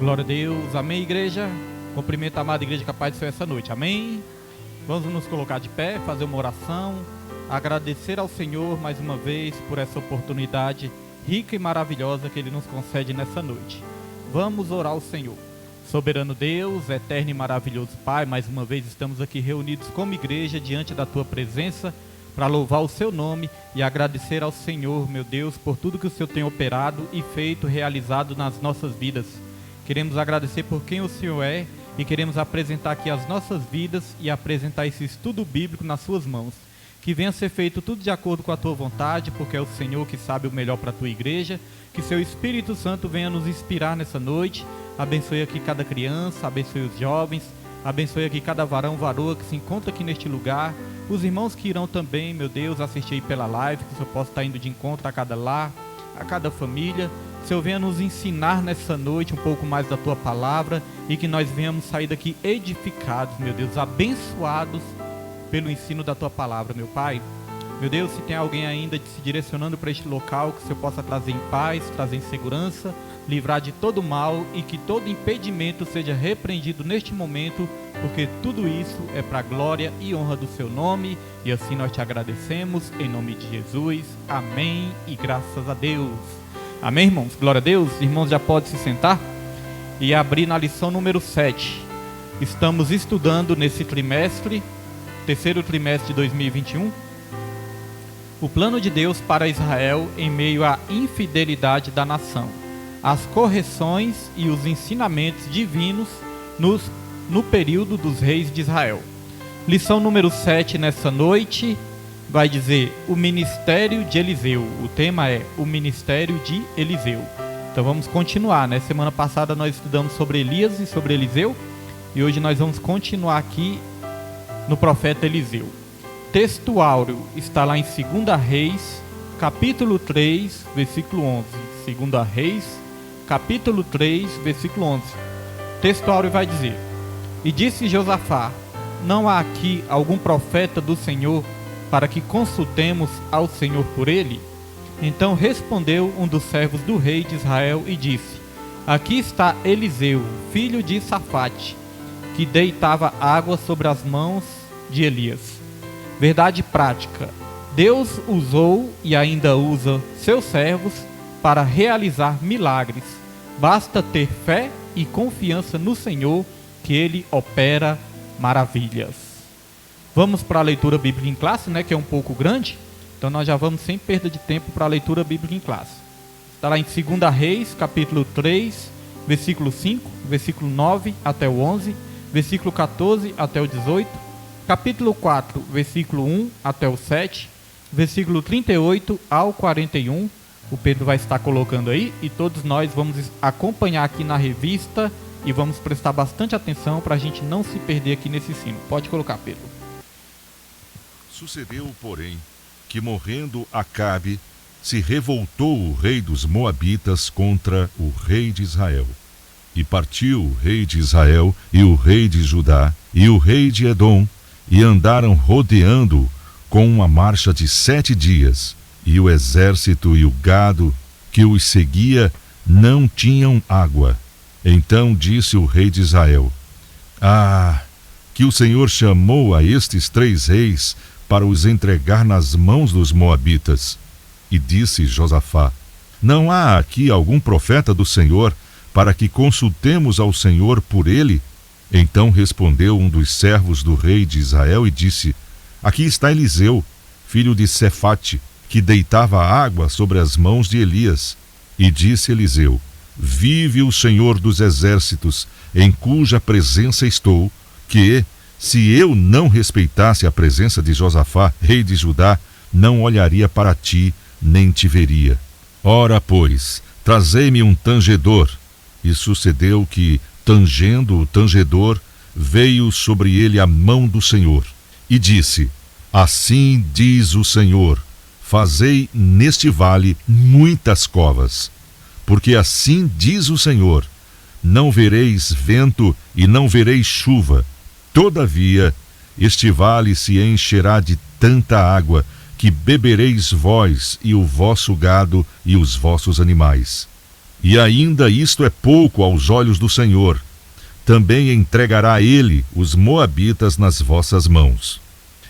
Glória a Deus, amém, igreja. Cumprimento a amada igreja capaz de ser essa noite, amém. Vamos nos colocar de pé, fazer uma oração, agradecer ao Senhor mais uma vez por essa oportunidade rica e maravilhosa que Ele nos concede nessa noite. Vamos orar ao Senhor. Soberano Deus, eterno e maravilhoso Pai, mais uma vez estamos aqui reunidos como igreja diante da Tua presença para louvar o Seu nome e agradecer ao Senhor, meu Deus, por tudo que o Senhor tem operado e feito, realizado nas nossas vidas. Queremos agradecer por quem o Senhor é e queremos apresentar aqui as nossas vidas e apresentar esse estudo bíblico nas Suas mãos. Que venha ser feito tudo de acordo com a Tua vontade, porque é o Senhor que sabe o melhor para a Tua igreja. Que Seu Espírito Santo venha nos inspirar nessa noite. Abençoe aqui cada criança, abençoe os jovens, abençoe aqui cada varão, varoa que se encontra aqui neste lugar. Os irmãos que irão também, meu Deus, assistir aí pela live, que o Senhor possa estar indo de encontro a cada lar, a cada família. Que o Senhor venha nos ensinar nessa noite um pouco mais da Tua palavra e que nós venhamos sair daqui edificados, meu Deus, abençoados pelo ensino da Tua palavra, meu Pai. Meu Deus, se tem alguém ainda se direcionando para este local, que o Senhor possa trazer em paz, trazer em segurança, livrar de todo mal e que todo impedimento seja repreendido neste momento, porque tudo isso é para a glória e honra do Seu nome, e assim nós te agradecemos, em nome de Jesus, amém e graças a Deus. Amém, irmãos? Glória a Deus. Irmãos, já pode se sentar e abrir na lição número 7. Estamos estudando nesse trimestre, terceiro trimestre de 2021, o plano de Deus para Israel em meio à infidelidade da nação, as correções e os ensinamentos divinos no período dos reis de Israel. Lição número 7 nessa noite vai dizer o ministério de Eliseu. O tema é o ministério de Eliseu. Então vamos continuar, né? Semana passada nós estudamos sobre Elias e sobre Eliseu, e hoje nós vamos continuar aqui no profeta Eliseu. Texto áureo está lá em 2 Reis, capítulo 3, versículo 11. 2 Reis, capítulo 3, versículo 11. Texto áureo vai dizer: E disse Josafá: Não há aqui algum profeta do Senhor para que consultemos ao Senhor por ele? Então respondeu um dos servos do rei de Israel e disse: Aqui está Eliseu, filho de Safate, que deitava água sobre as mãos de Elias. Verdade prática: Deus usou e ainda usa seus servos para realizar milagres. Basta ter fé e confiança no Senhor, que Ele opera maravilhas. Vamos para a leitura bíblica em classe, né, que é um pouco grande. Então nós já vamos sem perda de tempo para a leitura bíblica em classe. Está lá em 2 Reis, capítulo 3, versículo 5, versículo 9 até o 11, versículo 14 até o 18, capítulo 4, versículo 1 até o 7, versículo 38 ao 41. O Pedro vai estar colocando aí e todos nós vamos acompanhar aqui na revista e vamos prestar bastante atenção para a gente não se perder aqui nesse ensino. Pode colocar, Pedro. Sucedeu, porém, que morrendo Acabe, se revoltou o rei dos Moabitas contra o rei de Israel. E partiu o rei de Israel e o rei de Judá e o rei de Edom, e andaram rodeando com uma marcha de 7 dias, e o exército e o gado que os seguia não tinham água. Então disse o rei de Israel: que o Senhor chamou a estes 3 reis para os entregar nas mãos dos moabitas. E disse Josafá: Não há aqui algum profeta do Senhor para que consultemos ao Senhor por ele? Então respondeu um dos servos do rei de Israel e disse: Aqui está Eliseu, filho de Safate, que deitava água sobre as mãos de Elias. E disse Eliseu: Vive o Senhor dos exércitos, em cuja presença estou, que, se eu não respeitasse a presença de Josafá, rei de Judá, não olharia para ti, nem te veria. Ora, pois, trazei-me um tangedor. E sucedeu que, tangendo o tangedor, veio sobre ele a mão do Senhor. E disse: Assim diz o Senhor: Fazei neste vale muitas covas. Porque assim diz o Senhor: Não vereis vento e não vereis chuva. Todavia, este vale se encherá de tanta água, que bebereis vós e o vosso gado e os vossos animais. E ainda isto é pouco aos olhos do Senhor. Também entregará ele os moabitas nas vossas mãos.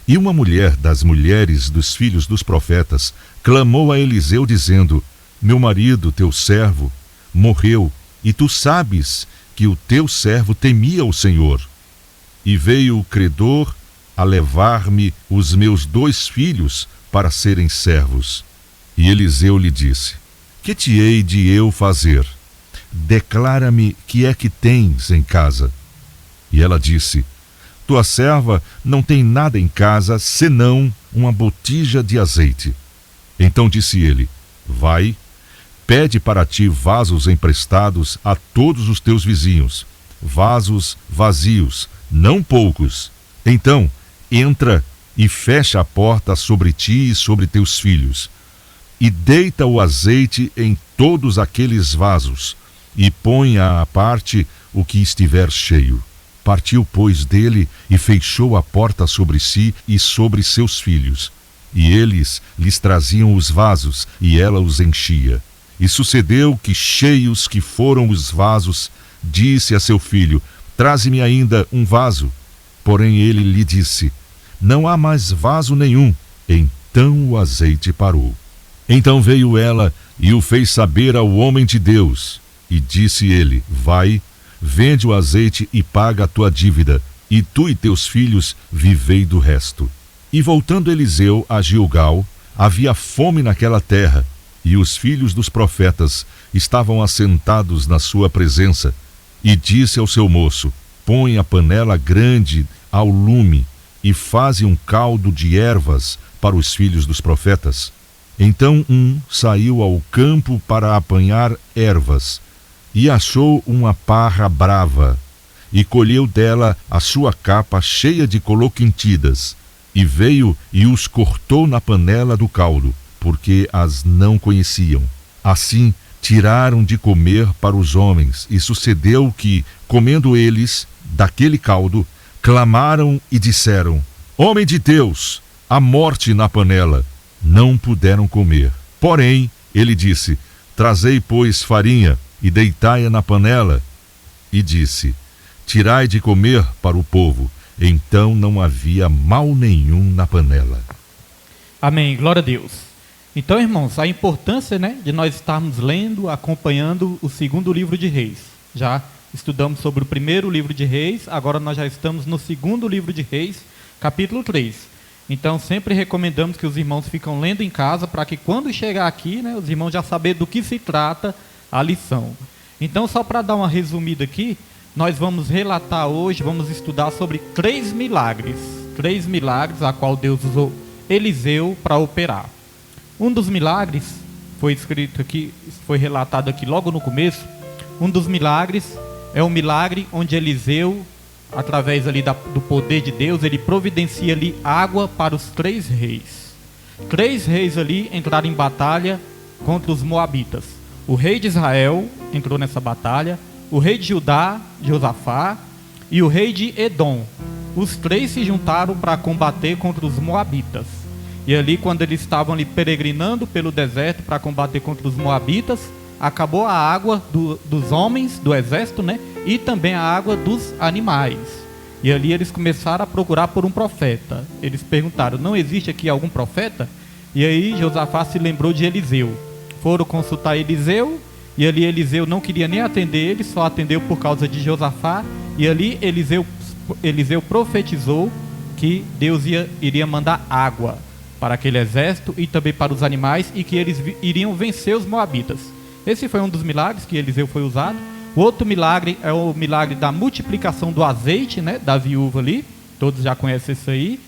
E uma mulher das mulheres dos filhos dos profetas clamou a Eliseu, dizendo: Meu marido, teu servo, morreu, e tu sabes que o teu servo temia o Senhor. E veio o credor a levar-me os meus 2 filhos para serem servos. E Eliseu lhe disse: Que te hei de eu fazer? Declara-me que é que tens em casa. E ela disse: Tua serva não tem nada em casa, senão uma botija de azeite. Então disse ele: Vai, pede para ti vasos emprestados a todos os teus vizinhos, vasos vazios, não poucos. Então, entra e fecha a porta sobre ti e sobre teus filhos, e deita o azeite em todos aqueles vasos, e põe à parte o que estiver cheio. Partiu, pois, dele e fechou a porta sobre si e sobre seus filhos. E eles lhes traziam os vasos, e ela os enchia. E sucedeu que, cheios que foram os vasos, disse a seu filho: Traze-me ainda um vaso. Porém ele lhe disse: Não há mais vaso nenhum. Então o azeite parou. Então veio ela e o fez saber ao homem de Deus. E disse ele: Vai, vende o azeite e paga a tua dívida, e tu e teus filhos vivei do resto. E voltando Eliseu a Gilgal, havia fome naquela terra, e os filhos dos profetas estavam assentados na sua presença. E disse ao seu moço: Põe a panela grande ao lume, e faze um caldo de ervas para os filhos dos profetas. Então um saiu ao campo para apanhar ervas, e achou uma parra brava, e colheu dela a sua capa cheia de coloquintidas, e veio e os cortou na panela do caldo, porque as não conheciam. Assim tiraram de comer para os homens, e sucedeu que, comendo eles daquele caldo, clamaram e disseram: Homem de Deus, a morte na panela. Não puderam comer. Porém, ele disse: Trazei, pois, farinha, e deitai-a na panela. E disse: Tirai de comer para o povo. Então não havia mal nenhum na panela. Amém, glória a Deus. Então, irmãos, a importância, de nós estarmos lendo, acompanhando o 2º livro de Reis. Já estudamos sobre o 1º livro de Reis, agora nós já estamos no 2º livro de Reis, capítulo 3. Então, sempre recomendamos que os irmãos ficam lendo em casa, para que quando chegar aqui, os irmãos já saberem do que se trata a lição. Então, só para dar uma resumida aqui, nós vamos relatar hoje, vamos estudar sobre 3 milagres. 3 milagres a qual Deus usou Eliseu para operar. Um dos milagres, foi escrito aqui, foi relatado aqui logo no começo, um dos milagres é um milagre onde Eliseu, através ali do poder de Deus, ele providencia ali água para os 3 reis. 3 reis ali entraram em batalha contra os moabitas. O rei de Israel entrou nessa batalha, o rei de Judá, Josafá, e o rei de Edom. Os 3 se juntaram para combater contra os moabitas. E ali, quando eles estavam ali peregrinando pelo deserto para combater contra os moabitas, acabou a água dos homens, do exército, e também a água dos animais. E ali eles começaram a procurar por um profeta. Eles perguntaram: não existe aqui algum profeta? E aí Josafá se lembrou de Eliseu. Foram consultar Eliseu, e ali Eliseu não queria nem atender eles, só atendeu por causa de Josafá. E ali Eliseu profetizou que Deus iria mandar água para aquele exército e também para os animais, e que eles iriam vencer os moabitas. Esse foi um dos milagres que Eliseu foi usado. O outro milagre é o milagre da multiplicação do azeite, da viúva ali. Todos já conhecem isso aí.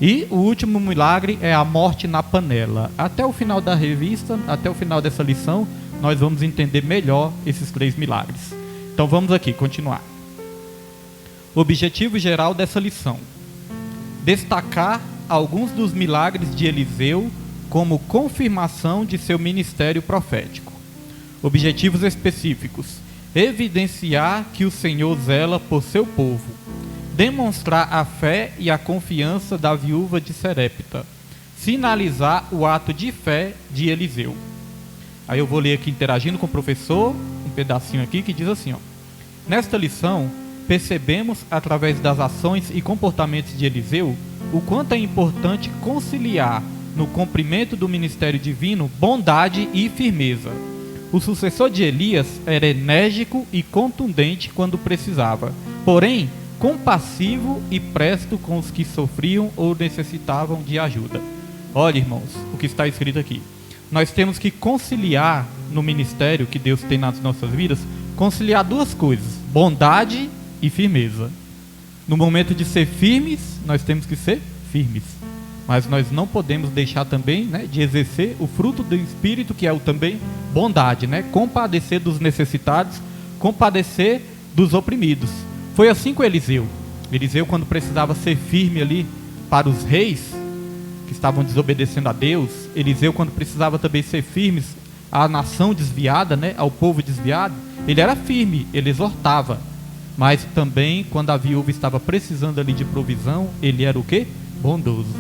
E o último milagre é a morte na panela. Até o final da revista, até o final dessa lição, nós vamos entender melhor esses 3 milagres. Então vamos aqui, continuar. O objetivo geral dessa lição: destacar alguns dos milagres de Eliseu como confirmação de seu ministério profético. Objetivos específicos: evidenciar que o Senhor zela por seu povo, demonstrar a fé e a confiança da viúva de Serepta, sinalizar o ato de fé de Eliseu. Aí eu vou ler aqui interagindo com o professor, um pedacinho aqui que diz assim, ó. Nesta lição, percebemos através das ações e comportamentos de Eliseu o quanto é importante conciliar no cumprimento do ministério divino bondade e firmeza. O sucessor de Elias era enérgico e contundente quando precisava, porém compassivo e presto com os que sofriam ou necessitavam de ajuda. Olha, irmãos, o que está escrito aqui. Nós temos que conciliar no ministério que Deus tem nas nossas vidas, conciliar duas coisas, bondade e firmeza. No momento de ser firmes, nós temos que ser firmes. Mas nós não podemos deixar também, né, de exercer o fruto do Espírito, que é o também bondade, né? Compadecer dos necessitados, compadecer dos oprimidos. Foi assim com Eliseu. Eliseu, quando precisava ser firme ali para os reis que estavam desobedecendo a Deus, Eliseu, quando precisava também ser firmes à nação desviada, né, ao povo desviado, ele era firme, ele exortava. Mas também, quando a viúva estava precisando ali de provisão, ele era o quê? Bondoso.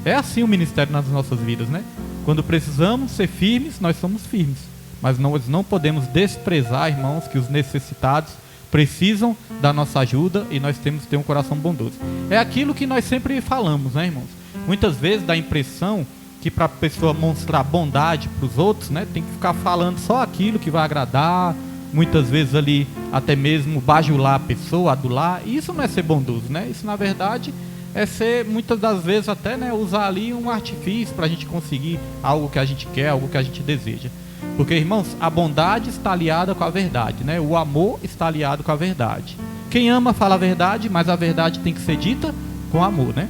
É assim o ministério nas nossas vidas, né? Quando precisamos ser firmes, nós somos firmes. Mas nós não podemos desprezar, irmãos, que os necessitados precisam da nossa ajuda e nós temos que ter um coração bondoso. É aquilo que nós sempre falamos, né, irmãos? Muitas vezes dá a impressão que para a pessoa mostrar bondade para os outros, né, tem que ficar falando só aquilo que vai agradar, muitas vezes ali até mesmo bajular a pessoa, adular. E isso não é ser bondoso, né? Isso na verdade é ser, muitas das vezes até, né, usar ali um artifício para a gente conseguir algo que a gente quer, algo que a gente deseja. Porque, irmãos, a bondade está aliada com a verdade, né? O amor está aliado com a verdade. Quem ama fala a verdade, mas a verdade tem que ser dita com amor, né?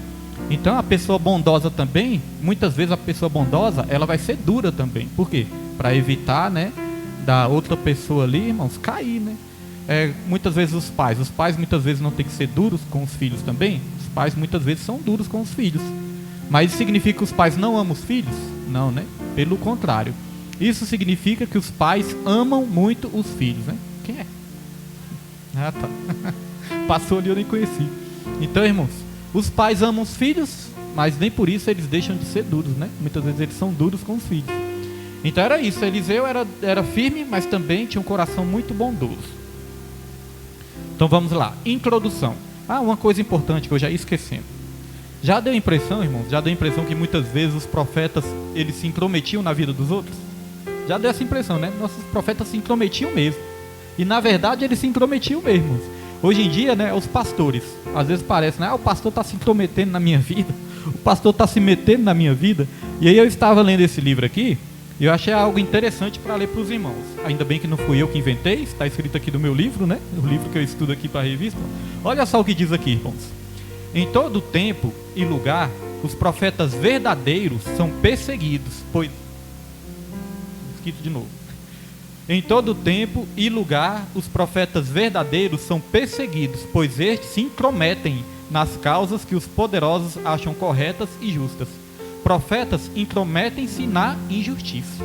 Então a pessoa bondosa também, muitas vezes a pessoa bondosa, ela vai ser dura também. Por quê? Para evitar, né, da outra pessoa ali, irmãos, cair, né? Muitas vezes os pais muitas vezes não tem que ser duros com os filhos também. Os pais muitas vezes são duros com os filhos. Mas isso significa que os pais não amam os filhos? Não, né? Pelo contrário. Isso significa que os pais amam muito os filhos, né? Quem é? Ah, tá. Passou ali, eu nem conheci. Então, irmãos, os pais amam os filhos, mas nem por isso eles deixam de ser duros, né? Muitas vezes eles são duros com os filhos. Então era isso, Eliseu era firme, mas também tinha um coração muito bondoso. Então vamos lá, introdução. Uma coisa importante que eu já ia esquecendo. Já deu impressão, irmãos, que muitas vezes os profetas, eles se intrometiam na vida dos outros? Já deu essa impressão, né? Nossos profetas se intrometiam mesmo. E na verdade eles se intrometiam mesmo. Hoje em dia, né, os pastores, às vezes parece, né? O pastor está se intrometendo na minha vida, o pastor está se metendo na minha vida. E aí eu estava lendo esse livro aqui, e eu achei algo interessante para ler para os irmãos. Ainda bem que não fui eu que inventei, está escrito aqui no meu livro, né? O livro que eu estudo aqui para a revista. Olha só o que diz aqui, irmãos. Em todo tempo e lugar, os profetas verdadeiros são perseguidos, pois... Escrito de novo. Em todo tempo e lugar, os profetas verdadeiros são perseguidos, pois estes se intrometem nas causas que os poderosos acham corretas e justas. Profetas intrometem-se na injustiça.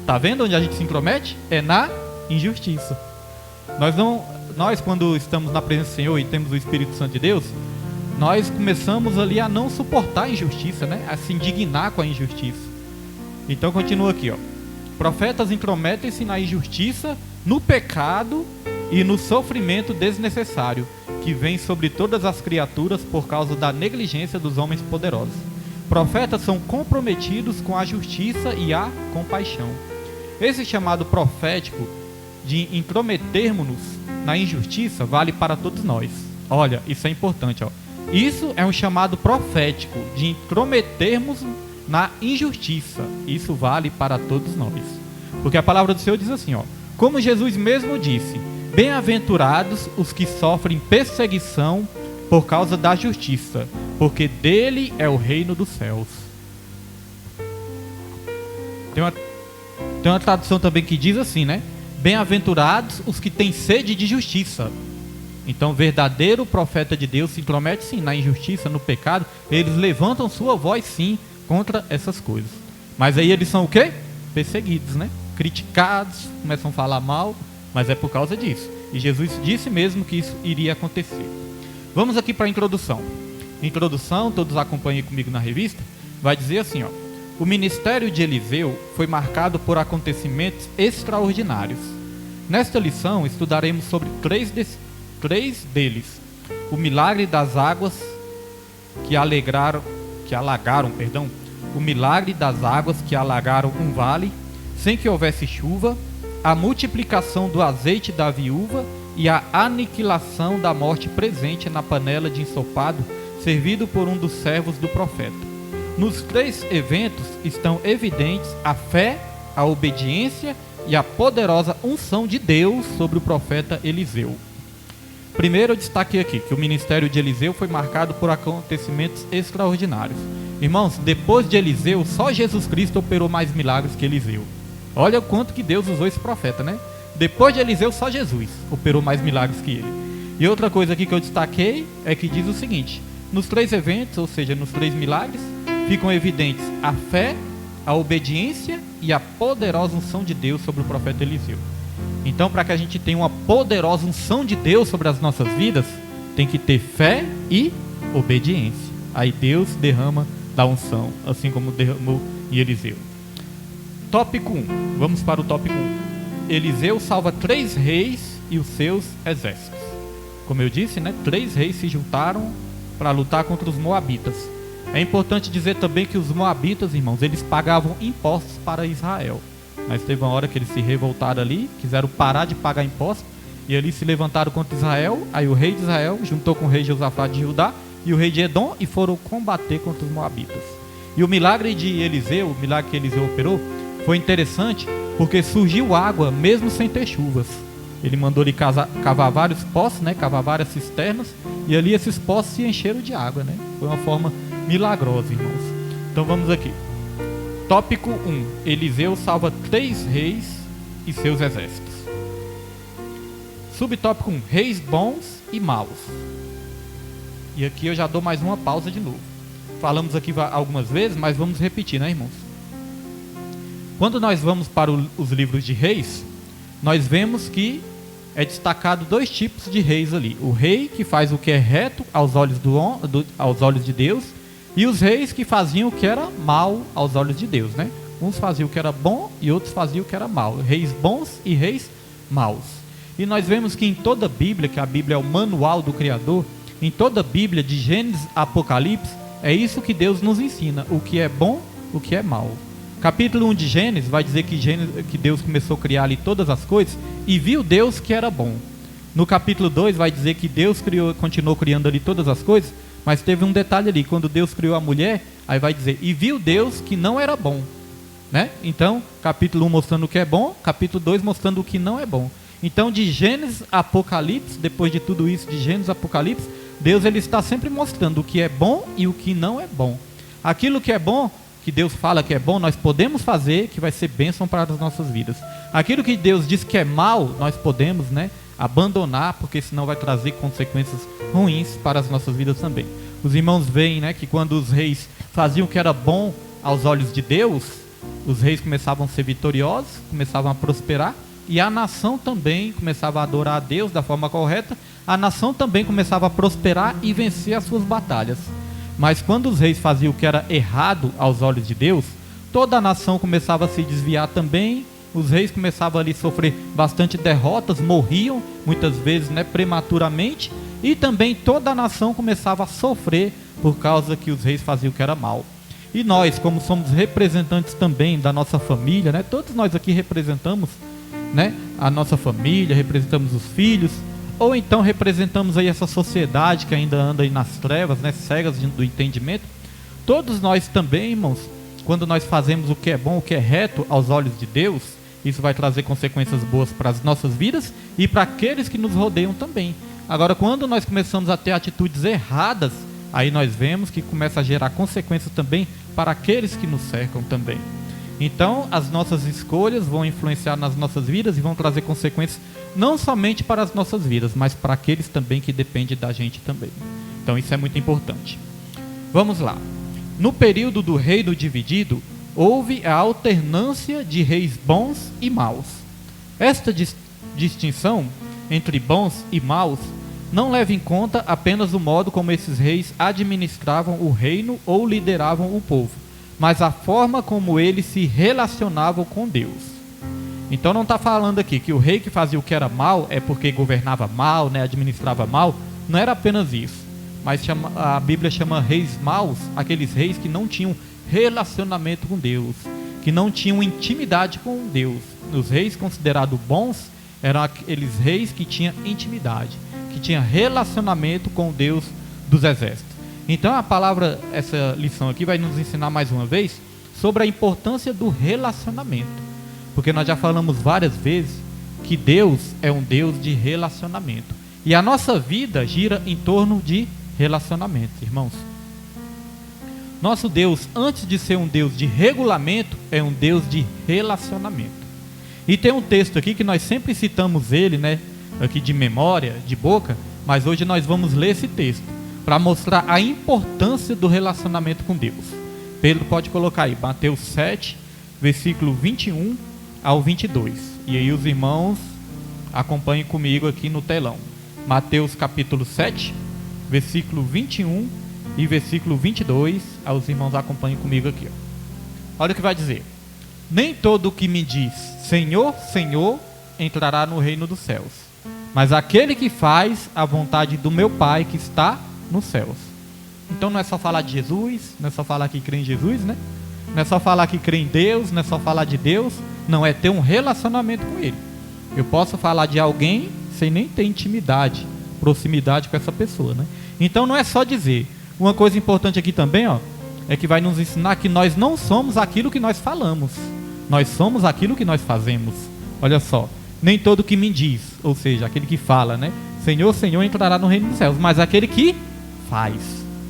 Tá vendo onde a gente se intromete? É na injustiça. Nós quando estamos na presença do Senhor e temos o Espírito Santo de Deus, nós começamos ali a não suportar a injustiça, né? A se indignar com a injustiça. Então continua aqui, ó. Profetas intrometem-se na injustiça, no pecado e no sofrimento desnecessário, que vem sobre todas as criaturas por causa da negligência dos homens poderosos. Profetas são comprometidos com a justiça e a compaixão. Esse chamado profético de intrometermos-nos na injustiça vale para todos nós. Olha, isso é importante, ó. Isso é um chamado profético de intrometermos na injustiça. Isso vale para todos nós. Porque a palavra do Senhor diz assim, ó: como Jesus mesmo disse, bem-aventurados os que sofrem perseguição por causa da justiça, porque dele é o reino dos céus. Tem uma tradução também que diz assim, né? Bem-aventurados os que têm sede de justiça. Então, o verdadeiro profeta de Deus se intromete sim na injustiça, no pecado. Eles levantam sua voz sim contra essas coisas. Mas aí eles são o quê? Perseguidos, né? Criticados, começam a falar mal, mas é por causa disso. E Jesus disse mesmo que isso iria acontecer. Vamos aqui para a introdução. Introdução, todos acompanhem comigo na revista, vai dizer assim, ó: O ministério de Eliseu foi marcado por acontecimentos extraordinários. Nesta lição, estudaremos sobre três deles. O milagre das águas que alagaram um vale sem que houvesse chuva, a multiplicação do azeite da viúva e a aniquilação da morte presente na panela de ensopado servido por um dos servos do profeta. Nos três eventos estão evidentes a fé, a obediência e a poderosa unção de Deus sobre o profeta Eliseu. Primeiro eu destaquei aqui que o ministério de Eliseu foi marcado por acontecimentos extraordinários. Irmãos, depois de Eliseu, só Jesus Cristo operou mais milagres que Eliseu. Olha o quanto que Deus usou esse profeta, né? Depois de Eliseu, só Jesus operou mais milagres que ele. E outra coisa aqui que eu destaquei é que diz o seguinte: nos três eventos, ou seja, nos três milagres, ficam evidentes a fé, a obediência e a poderosa unção de Deus sobre o profeta Eliseu. Então, para que a gente tenha uma poderosa unção de Deus sobre as nossas vidas, tem que ter fé e obediência. Aí Deus derrama da unção, assim como derramou em Eliseu. Tópico 1. Vamos para o tópico 1. Eliseu salva 3 reis e os seus exércitos. Como eu disse, 3 reis se juntaram para lutar contra os moabitas. É importante dizer também que os moabitas, irmãos, eles pagavam impostos para Israel. Mas teve uma hora que eles se revoltaram ali, quiseram parar de pagar impostos, e ali se levantaram contra Israel. Aí o rei de Israel juntou com o rei Josafá de Judá e o rei de Edom e foram combater contra os moabitas. E o milagre de Eliseu, o milagre que Eliseu operou, foi interessante porque surgiu água mesmo sem ter chuvas. Ele mandou ali cavar vários poços, cavar várias cisternas, e ali esses poços se encheram de água, Foi uma forma milagrosa, irmãos. Então vamos aqui. Tópico 1. Eliseu salva 3 reis e seus exércitos. Subtópico 1. Reis bons e maus. E aqui eu já dou mais uma pausa de novo. Falamos aqui algumas vezes, mas vamos repetir, irmãos? Quando nós vamos para os livros de reis, nós vemos que é destacado 2 tipos de reis ali. O rei que faz o que é reto aos olhos, aos olhos de Deus, e os reis que faziam o que era mal aos olhos de Deus, Uns faziam o que era bom e outros faziam o que era mal. Reis bons e reis maus. E nós vemos que em toda a Bíblia, que a Bíblia é o manual do Criador, em toda a Bíblia, de Gênesis a Apocalipse, é isso que Deus nos ensina, o que é bom, o que é mal. Capítulo 1 de Gênesis vai dizer que Deus começou a criar ali todas as coisas e viu Deus que era bom. No capítulo 2 vai dizer que Deus continuou criando ali todas as coisas, mas teve um detalhe ali, quando Deus criou a mulher, aí vai dizer, e viu Deus que não era bom. Então, capítulo 1 mostrando o que é bom, capítulo 2 mostrando o que não é bom. Então, de Gênesis a Apocalipse, depois de tudo isso, de Gênesis a Apocalipse, Deus ele está sempre mostrando o que é bom e o que não é bom. Aquilo que é bom, que Deus fala que é bom, nós podemos fazer, que vai ser bênção para as nossas vidas. Aquilo que Deus diz que é mal, nós podemos, abandonar, porque senão vai trazer consequências ruins para as nossas vidas também. Os irmãos veem, que quando os reis faziam o que era bom aos olhos de Deus, os reis começavam a ser vitoriosos, começavam a prosperar, e a nação também começava a adorar a Deus da forma correta, a nação também começava a prosperar e vencer as suas batalhas. Mas quando os reis faziam o que era errado aos olhos de Deus, toda a nação começava a se desviar também, os reis começavam ali a sofrer bastante derrotas, morriam muitas vezes prematuramente, e também toda a nação começava a sofrer por causa que os reis faziam o que era mal. E nós, como somos representantes também da nossa família, todos nós aqui representamos a nossa família, representamos os filhos, ou então representamos aí essa sociedade que ainda anda aí nas trevas, cegas do entendimento. Todos nós também, irmãos, quando nós fazemos o que é bom, o que é reto aos olhos de Deus, isso vai trazer consequências boas para as nossas vidas e para aqueles que nos rodeiam também. Agora, quando nós começamos a ter atitudes erradas, aí nós vemos que começa a gerar consequências também para aqueles que nos cercam também. Então, as nossas escolhas vão influenciar nas nossas vidas e vão trazer consequências não somente para as nossas vidas, mas para aqueles também que dependem da gente também. Então, isso é muito importante. Vamos lá. No período do reino dividido, houve a alternância de reis bons e maus. Esta distinção entre bons e maus não leva em conta apenas o modo como esses reis administravam o reino ou lideravam o povo, mas a forma como eles se relacionavam com Deus. Então não está falando aqui que o rei que fazia o que era mal é porque governava mal, né, administrava mal. Não era apenas isso, mas a Bíblia chama reis maus aqueles reis que não tinham relacionamento com Deus, que não tinham intimidade com Deus. Os reis considerados bons eram aqueles reis que tinham intimidade, que tinham relacionamento com o Deus dos exércitos. Então a palavra, essa lição aqui vai nos ensinar mais uma vez sobre a importância do relacionamento, porque nós já falamos várias vezes que Deus é um Deus de relacionamento, e a nossa vida gira em torno de relacionamento, irmãos. Nosso Deus, antes de ser um Deus de regulamento, é um Deus de relacionamento. E tem um texto aqui que nós sempre citamos ele, né, aqui de memória, de boca, mas hoje nós vamos ler esse texto para mostrar a importância do relacionamento com Deus. Pedro pode colocar aí, Mateus 7, versículo 21 ao 22. E aí os irmãos acompanhem comigo aqui no telão. Mateus capítulo 7, versículo 21 e versículo 22. Os irmãos acompanhem comigo aqui. Olha o que vai dizer. Nem todo o que me diz Senhor, Senhor, entrará no reino dos céus, mas aquele que faz a vontade do meu Pai que está nos céus. Então não é só falar de Jesus, não é só falar que crê em Jesus, né? Não é só falar que crê em Deus, não é só falar de Deus, não, é ter um relacionamento com Ele. Eu posso falar de alguém sem nem ter intimidade, proximidade com essa pessoa, né? Então não é só dizer. Uma coisa importante aqui também, ó, é que vai nos ensinar que nós não somos aquilo que nós falamos, nós somos aquilo que nós fazemos. Olha só, nem todo que me diz, ou seja, aquele que fala, né? Senhor, Senhor, entrará no reino dos céus, mas aquele que faz.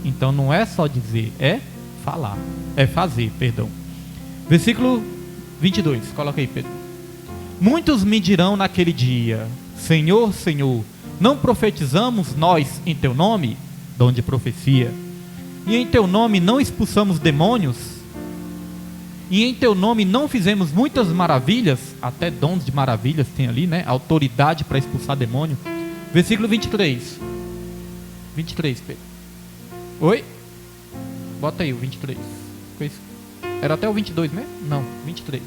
Então não é só dizer, é falar, é fazer, perdão. Versículo 22, coloca aí, Pedro. Muitos me dirão naquele dia, Senhor, Senhor, não profetizamos nós em teu nome? Dom de profecia. E em teu nome não expulsamos demônios? E em teu nome não fizemos muitas maravilhas? Até dons de maravilhas tem ali, né? Autoridade para expulsar demônio. Versículo 23. 23, Pedro. Oi? Bota aí o 23. Era até o 22 mesmo? Não, 23.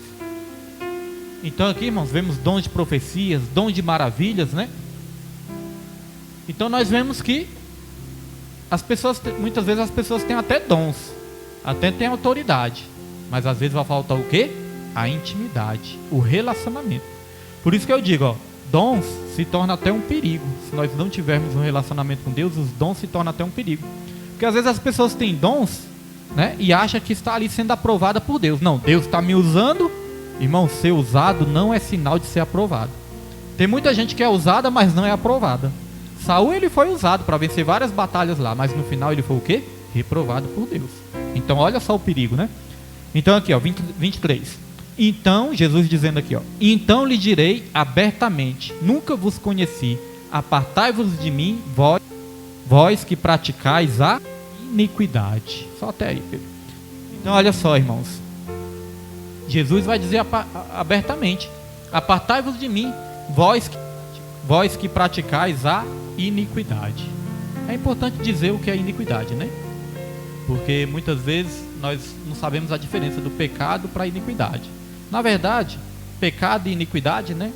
Então aqui, irmãos, vemos dons de profecias, dons de maravilhas, né? Então nós vemos que as pessoas, muitas vezes as pessoas têm até dons, até têm autoridade, mas às vezes vai faltar o quê? A intimidade, o relacionamento. Por isso que eu digo, ó, dons se torna até um perigo. Se nós não tivermos um relacionamento com Deus, os dons se tornam até um perigo. Porque às vezes as pessoas têm dons, né, e acham que está ali sendo aprovada por Deus. Não, Deus está me usando. Irmão, ser usado não é sinal de ser aprovado. Tem muita gente que é usada, mas não é aprovada. Saul, ele foi usado para vencer várias batalhas lá, mas no final ele foi o quê? Reprovado por Deus. Então olha só o perigo, né? Então aqui, ó, 23. Então, Jesus dizendo aqui, ó, então lhe direi abertamente, nunca vos conheci, apartai-vos de mim, vós que praticais a iniquidade. Só até aí, Pedro. Então olha só, irmãos, Jesus vai dizer abertamente, apartai-vos de mim, vós que praticais a iniquidade. É importante dizer o que é iniquidade, né? Porque muitas vezes nós não sabemos a diferença do pecado para a iniquidade. Na verdade, pecado e iniquidade, né,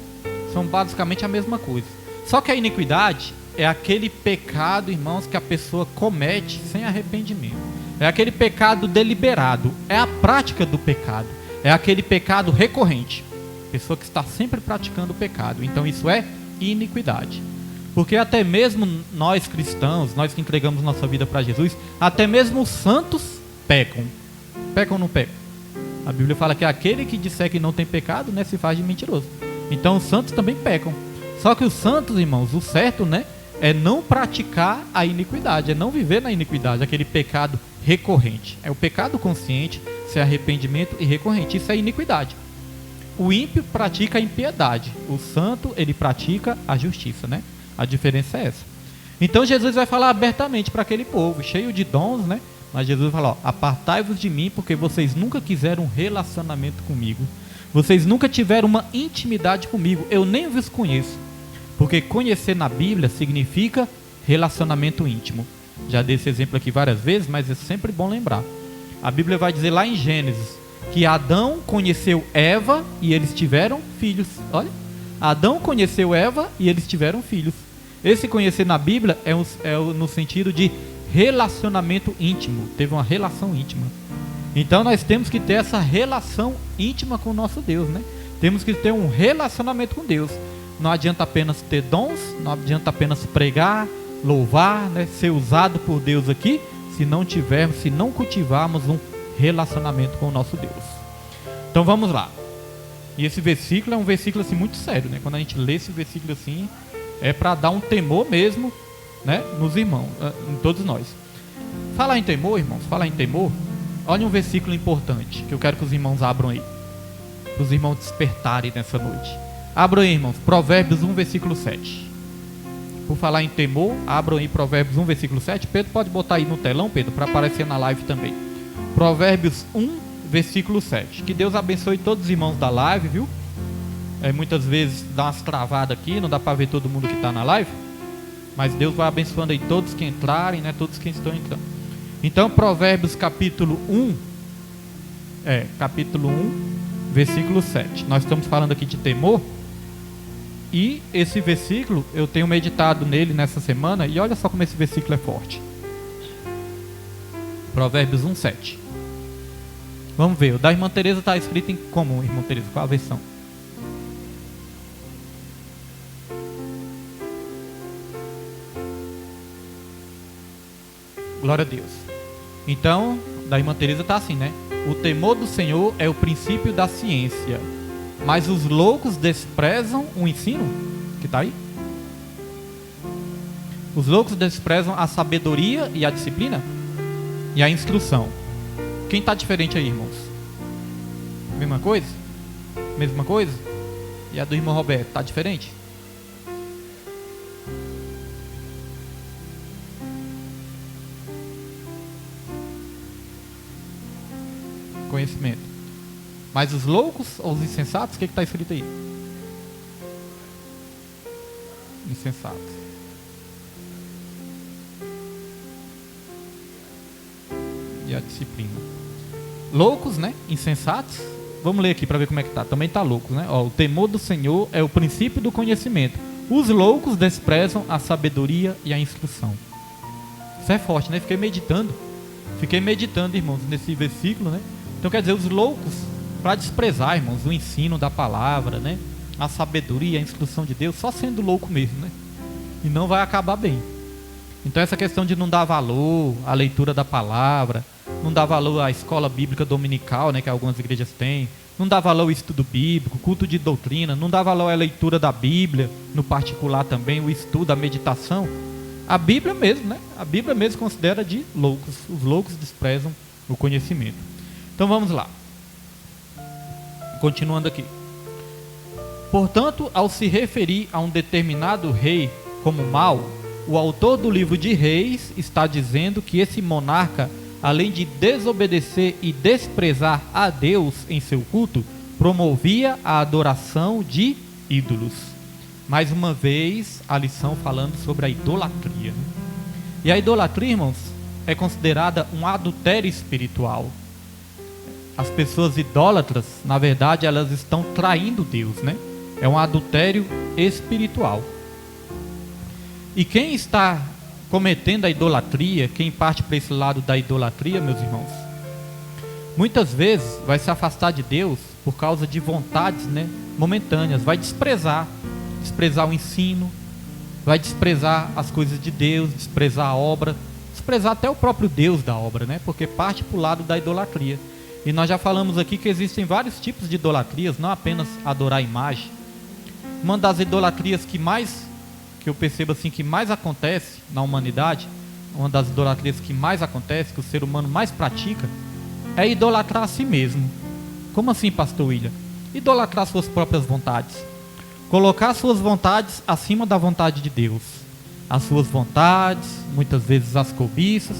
são basicamente a mesma coisa. Só que a iniquidade é aquele pecado, irmãos, que a pessoa comete sem arrependimento. É aquele pecado deliberado, é a prática do pecado, é aquele pecado recorrente. Pessoa que está sempre praticando o pecado. Então isso é iniquidade. Porque até mesmo nós cristãos, nós que entregamos nossa vida para Jesus, até mesmo os santos pecam. Pecam ou não pecam? A Bíblia fala que aquele que disser que não tem pecado, né, se faz de mentiroso. Então os santos também pecam. Só que os santos, irmãos, o certo, né, é não praticar a iniquidade, é não viver na iniquidade, aquele pecado recorrente. É o pecado consciente, se é arrependimento e recorrente. Isso é iniquidade. O ímpio pratica a impiedade, o santo, ele pratica a justiça, né? A diferença é essa. Então Jesus vai falar abertamente para aquele povo, cheio de dons, né? Mas Jesus vai falar, ó, apartai-vos de mim, porque vocês nunca quiseram um relacionamento comigo. Vocês nunca tiveram uma intimidade comigo, eu nem vos conheço. Porque conhecer na Bíblia significa relacionamento íntimo. Já dei esse exemplo aqui várias vezes, mas é sempre bom lembrar. A Bíblia vai dizer lá em Gênesis que Adão conheceu Eva e eles tiveram filhos. Olha, Adão conheceu Eva e eles tiveram filhos. Esse conhecer na Bíblia é no sentido de relacionamento íntimo. Teve uma relação íntima. Então nós temos que ter essa relação íntima com o nosso Deus, né? Temos que ter um relacionamento com Deus. Não adianta apenas ter dons, não adianta apenas pregar, louvar, né? Ser usado por Deus aqui, se não cultivarmos um relacionamento com o nosso Deus. Então vamos lá. E esse versículo é um versículo assim muito sério, né? Quando a gente lê esse versículo assim, é para dar um temor mesmo, né? Nos irmãos, em todos nós. Falar em temor, irmãos, falar em temor. Olha um versículo importante que eu quero que os irmãos abram aí, para os irmãos despertarem nessa noite. Abram aí, irmãos, Provérbios 1, versículo 7. Por falar em temor, abram aí Provérbios 1, versículo 7. Pedro, pode botar aí no telão, Pedro, para aparecer na live também. Provérbios 1, versículo 7. Que Deus abençoe todos os irmãos da live, viu? Muitas vezes dá umas travadas aqui, não dá para ver todo mundo que está na live, mas Deus vai abençoando aí todos que entrarem, né? Todos que estão entrando. Então, Provérbios capítulo 1, versículo 7. Nós estamos falando aqui de temor. E esse versículo, eu tenho meditado nele nessa semana. E olha só como esse versículo é forte. Provérbios 1, 7. Vamos ver, o da irmã Teresa está escrito em como, irmã Teresa? Qual a versão? Glória a Deus. Então, da irmã Teresa está assim, né? O temor do Senhor é o princípio da ciência, mas os loucos desprezam o ensino. Que está aí? Os loucos desprezam a sabedoria e a disciplina e a instrução. Quem está diferente aí, irmãos? Mesma coisa? Mesma coisa? E a do irmão Roberto, está diferente? Conhecimento. Mas os loucos ou os insensatos, o que está escrito aí? Insensatos. E a disciplina. Loucos, né? Insensatos. Vamos ler aqui para ver como é que tá. Também está loucos, né? Ó, o temor do Senhor é o princípio do conhecimento. Os loucos desprezam a sabedoria e a instrução. Isso é forte, né? Fiquei meditando, irmãos, nesse versículo, né? Então quer dizer, os loucos, para desprezar, irmãos, o ensino da palavra, né? A sabedoria, a instrução de Deus, só sendo louco mesmo, né? E não vai acabar bem. Então essa questão de não dar valor à leitura da palavra, não dar valor à escola bíblica dominical, né, que algumas igrejas têm, não dá valor ao estudo bíblico, culto de doutrina, não dá valor à leitura da Bíblia, no particular também, o estudo, a meditação. A Bíblia mesmo, né? A Bíblia mesmo considera de loucos. Os loucos desprezam o conhecimento. Então vamos lá. Continuando aqui. Portanto, ao se referir a um determinado rei como mau, o autor do livro de Reis está dizendo que esse monarca, além de desobedecer e desprezar a Deus em seu culto, promovia a adoração de ídolos. Mais uma vez, a lição falando sobre a idolatria. E a idolatria, irmãos, é considerada um adultério espiritual. As pessoas idólatras, na verdade, elas estão traindo Deus, né? É um adultério espiritual. E quem está cometendo a idolatria, quem parte para esse lado da idolatria, meus irmãos, muitas vezes vai se afastar de Deus por causa de vontades, né, momentâneas, vai desprezar o ensino, vai desprezar as coisas de Deus, desprezar a obra, desprezar até o próprio Deus da obra, né, porque parte para o lado da idolatria. E nós já falamos aqui que existem vários tipos de idolatrias, não apenas adorar a imagem. Uma das idolatrias que eu percebo assim que mais acontece na humanidade, uma das idolatrias que mais acontece, que o ser humano mais pratica, é idolatrar a si mesmo. Como assim, pastor William? Idolatrar suas próprias vontades. Colocar suas vontades acima da vontade de Deus. As suas vontades, muitas vezes as cobiças.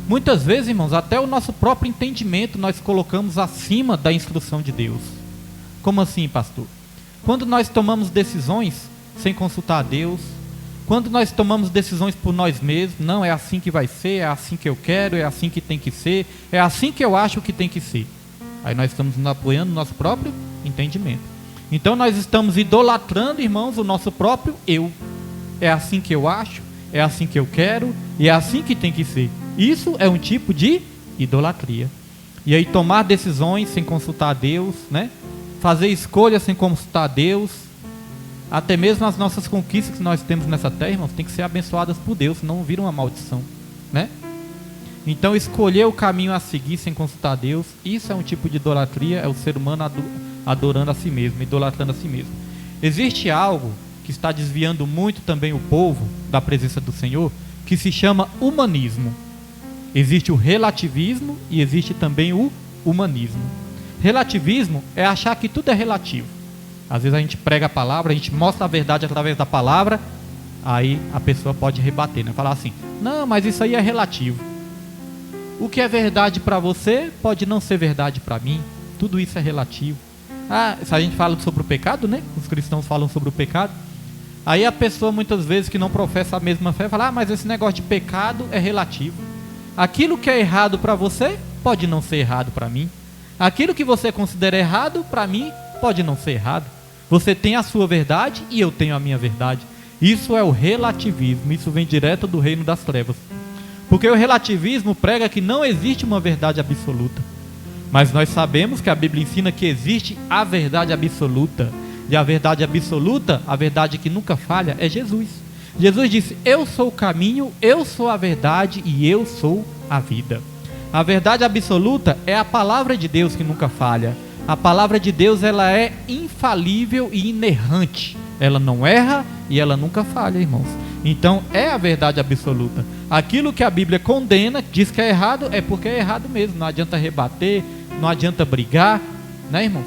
Muitas vezes, irmãos, até o nosso próprio entendimento nós colocamos acima da instrução de Deus. Como assim, pastor? Quando nós tomamos decisões sem consultar a Deus, quando nós tomamos decisões por nós mesmos, não, é assim que vai ser, é assim que eu quero, é assim que tem que ser, é assim que eu acho que tem que ser. Aí nós estamos nos apoiando no nosso próprio entendimento. Então nós estamos idolatrando, irmãos, o nosso próprio eu. É assim que eu acho, é assim que eu quero, e é assim que tem que ser. Isso é um tipo de idolatria. E aí tomar decisões sem consultar a Deus, né? Fazer escolhas sem consultar a Deus. Até mesmo as nossas conquistas que nós temos nessa terra, irmãos, tem que ser abençoadas por Deus, senão viram uma maldição, né? Então escolher o caminho a seguir sem consultar a Deus, isso é um tipo de idolatria, é o ser humano adorando a si mesmo, idolatrando a si mesmo. Existe algo que está desviando muito também o povo da presença do Senhor, que se chama humanismo. Existe o relativismo e existe também o humanismo. Relativismo é achar que tudo é relativo. Às vezes a gente prega a palavra, a gente mostra a verdade através da palavra, aí a pessoa pode rebater, né? Falar assim, não, mas isso aí é relativo. O que é verdade para você pode não ser verdade para mim, tudo isso é relativo. Se a gente fala sobre o pecado, né? Os cristãos falam sobre o pecado. Aí a pessoa muitas vezes que não professa a mesma fé, fala, mas esse negócio de pecado é relativo. Aquilo que é errado para você, pode não ser errado para mim. Aquilo que você considera errado, para mim, pode não ser errado. Você tem a sua verdade e eu tenho a minha verdade. Isso é o relativismo, isso vem direto do reino das trevas. Porque o relativismo prega que não existe uma verdade absoluta. Mas nós sabemos que a Bíblia ensina que existe a verdade absoluta. E a verdade absoluta, a verdade que nunca falha, é Jesus. Jesus disse, eu sou o caminho, eu sou a verdade e eu sou a vida. A verdade absoluta é a palavra de Deus que nunca falha. A palavra de Deus, ela é infalível e inerrante. Ela não erra e ela nunca falha, irmãos. Então é a verdade absoluta. Aquilo que a Bíblia condena, diz que é errado, é porque é errado mesmo. Não adianta rebater, não adianta brigar, né, irmãos?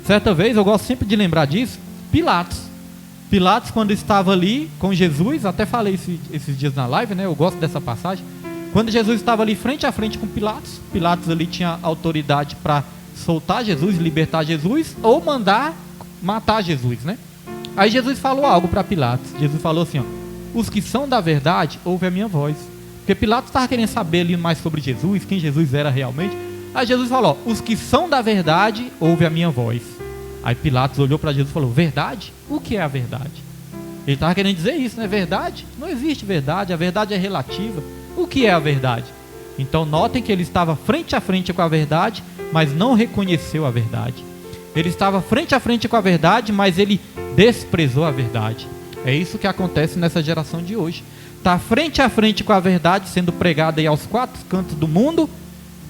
Certa vez, eu gosto sempre de lembrar disso, Pilatos, quando estava ali com Jesus, até falei esses dias na live, né? Eu gosto dessa passagem. Quando Jesus estava ali frente a frente com Pilatos ali tinha autoridade para soltar Jesus, libertar Jesus, ou mandar matar Jesus, né? Aí Jesus falou algo para Pilatos. Jesus falou assim, ó, os que são da verdade, ouvem a minha voz. Porque Pilatos estava querendo saber ali mais sobre Jesus, quem Jesus era realmente. Aí Jesus falou, ó, os que são da verdade, ouvem a minha voz. Aí Pilatos olhou para Jesus e falou, verdade? O que é a verdade? Ele estava querendo dizer isso, né? Verdade? Não existe verdade, a verdade é relativa. O que é a verdade? Então notem que ele estava frente a frente com a verdade, mas não reconheceu a verdade. Ele estava frente a frente com a verdade, mas ele desprezou a verdade. É isso que acontece nessa geração de hoje. Está frente a frente com a verdade, sendo pregada aí aos quatro cantos do mundo,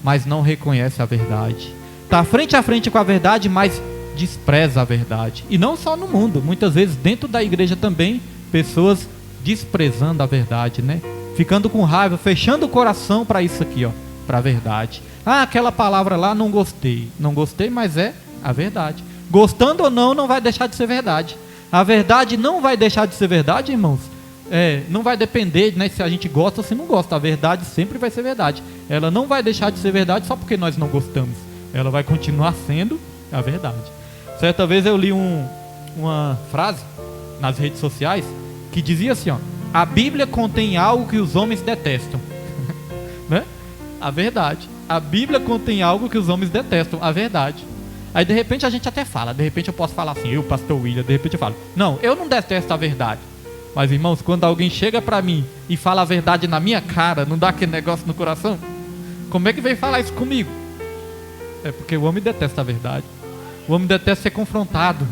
mas não reconhece a verdade. Está frente a frente com a verdade, mas despreza a verdade. E não só no mundo, muitas vezes dentro da igreja também, pessoas desprezando a verdade, né? Ficando com raiva, fechando o coração para isso aqui, ó, para a verdade. Aquela palavra lá não gostei. Não gostei, mas é a verdade. Gostando ou não, não vai deixar de ser verdade. A verdade não vai deixar de ser verdade, irmãos. Não vai depender, né, se a gente gosta ou se não gosta. A verdade sempre vai ser verdade. Ela não vai deixar de ser verdade só porque nós não gostamos. Ela vai continuar sendo a verdade. Certa vez eu li uma frase nas redes sociais que dizia assim, ó, a Bíblia contém algo que os homens detestam. Né? A verdade. A Bíblia contém algo que os homens detestam. A verdade. Aí de repente a gente até fala, de repente eu posso falar assim, eu, pastor William, de repente eu falo, não, eu não detesto a verdade. Mas irmãos, quando alguém chega pra mim e fala a verdade na minha cara, não dá aquele negócio no coração? Como é que vem falar isso comigo? É porque o homem detesta a verdade. O homem detesta ser confrontado.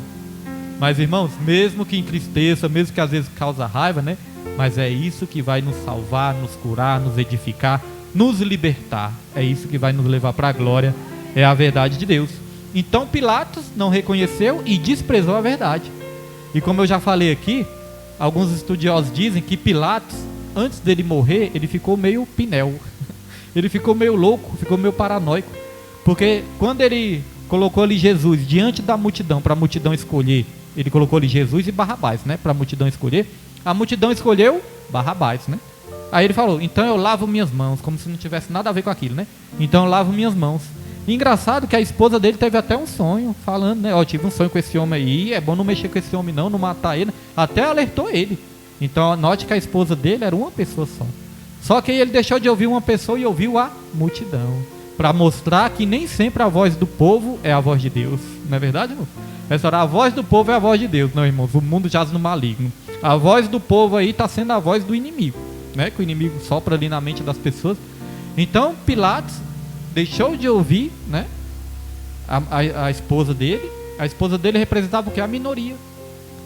Mas irmãos, mesmo que entristeça, mesmo que às vezes causa raiva, né? Mas é isso que vai nos salvar, nos curar, nos edificar, nos libertar. É isso que vai nos levar para a glória. É a verdade de Deus. Então Pilatos não reconheceu e desprezou a verdade. E como eu já falei aqui, alguns estudiosos dizem que Pilatos, antes dele morrer, ele ficou meio pinel. Ele ficou meio louco, ficou meio paranoico. Porque quando ele colocou ali Jesus diante da multidão, para a multidão escolher, ele colocou ali Jesus e Barrabás, né? Para a multidão escolher. A multidão escolheu Barrabás, né? Aí ele falou, então eu lavo minhas mãos, como se não tivesse nada a ver com aquilo, né? Então eu lavo minhas mãos. E engraçado que a esposa dele teve até um sonho, falando, né? Ó, tive um sonho com esse homem aí, é bom não mexer com esse homem não matar ele. Até alertou ele. Então note que a esposa dele era uma pessoa só. Só que ele deixou de ouvir uma pessoa e ouviu a multidão, para mostrar que nem sempre a voz do povo é a voz de Deus. Não é verdade, irmão? Essa hora, a voz do povo é a voz de Deus. Não, irmãos, o mundo jaz no maligno. A voz do povo aí está sendo a voz do inimigo, né? Que o inimigo sopra ali na mente das pessoas. Então Pilatos deixou de ouvir, né, a esposa dele. A esposa dele representava o que? A minoria.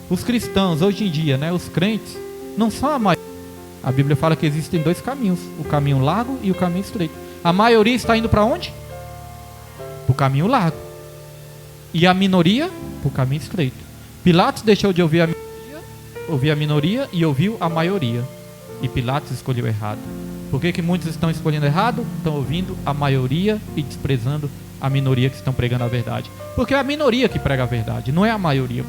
Os cristãos hoje em dia, né, os crentes, não são a maioria. A Bíblia fala que existem dois caminhos, o caminho largo e o caminho estreito. A maioria está indo para onde? Para o caminho largo. E a minoria para o caminho estreito. Pilatos deixou de ouvir a minoria e ouviu a maioria. E Pilatos escolheu errado. Por que muitos estão escolhendo errado? Estão ouvindo a maioria e desprezando a minoria que estão pregando a verdade. Porque é a minoria que prega a verdade, não é a maioria.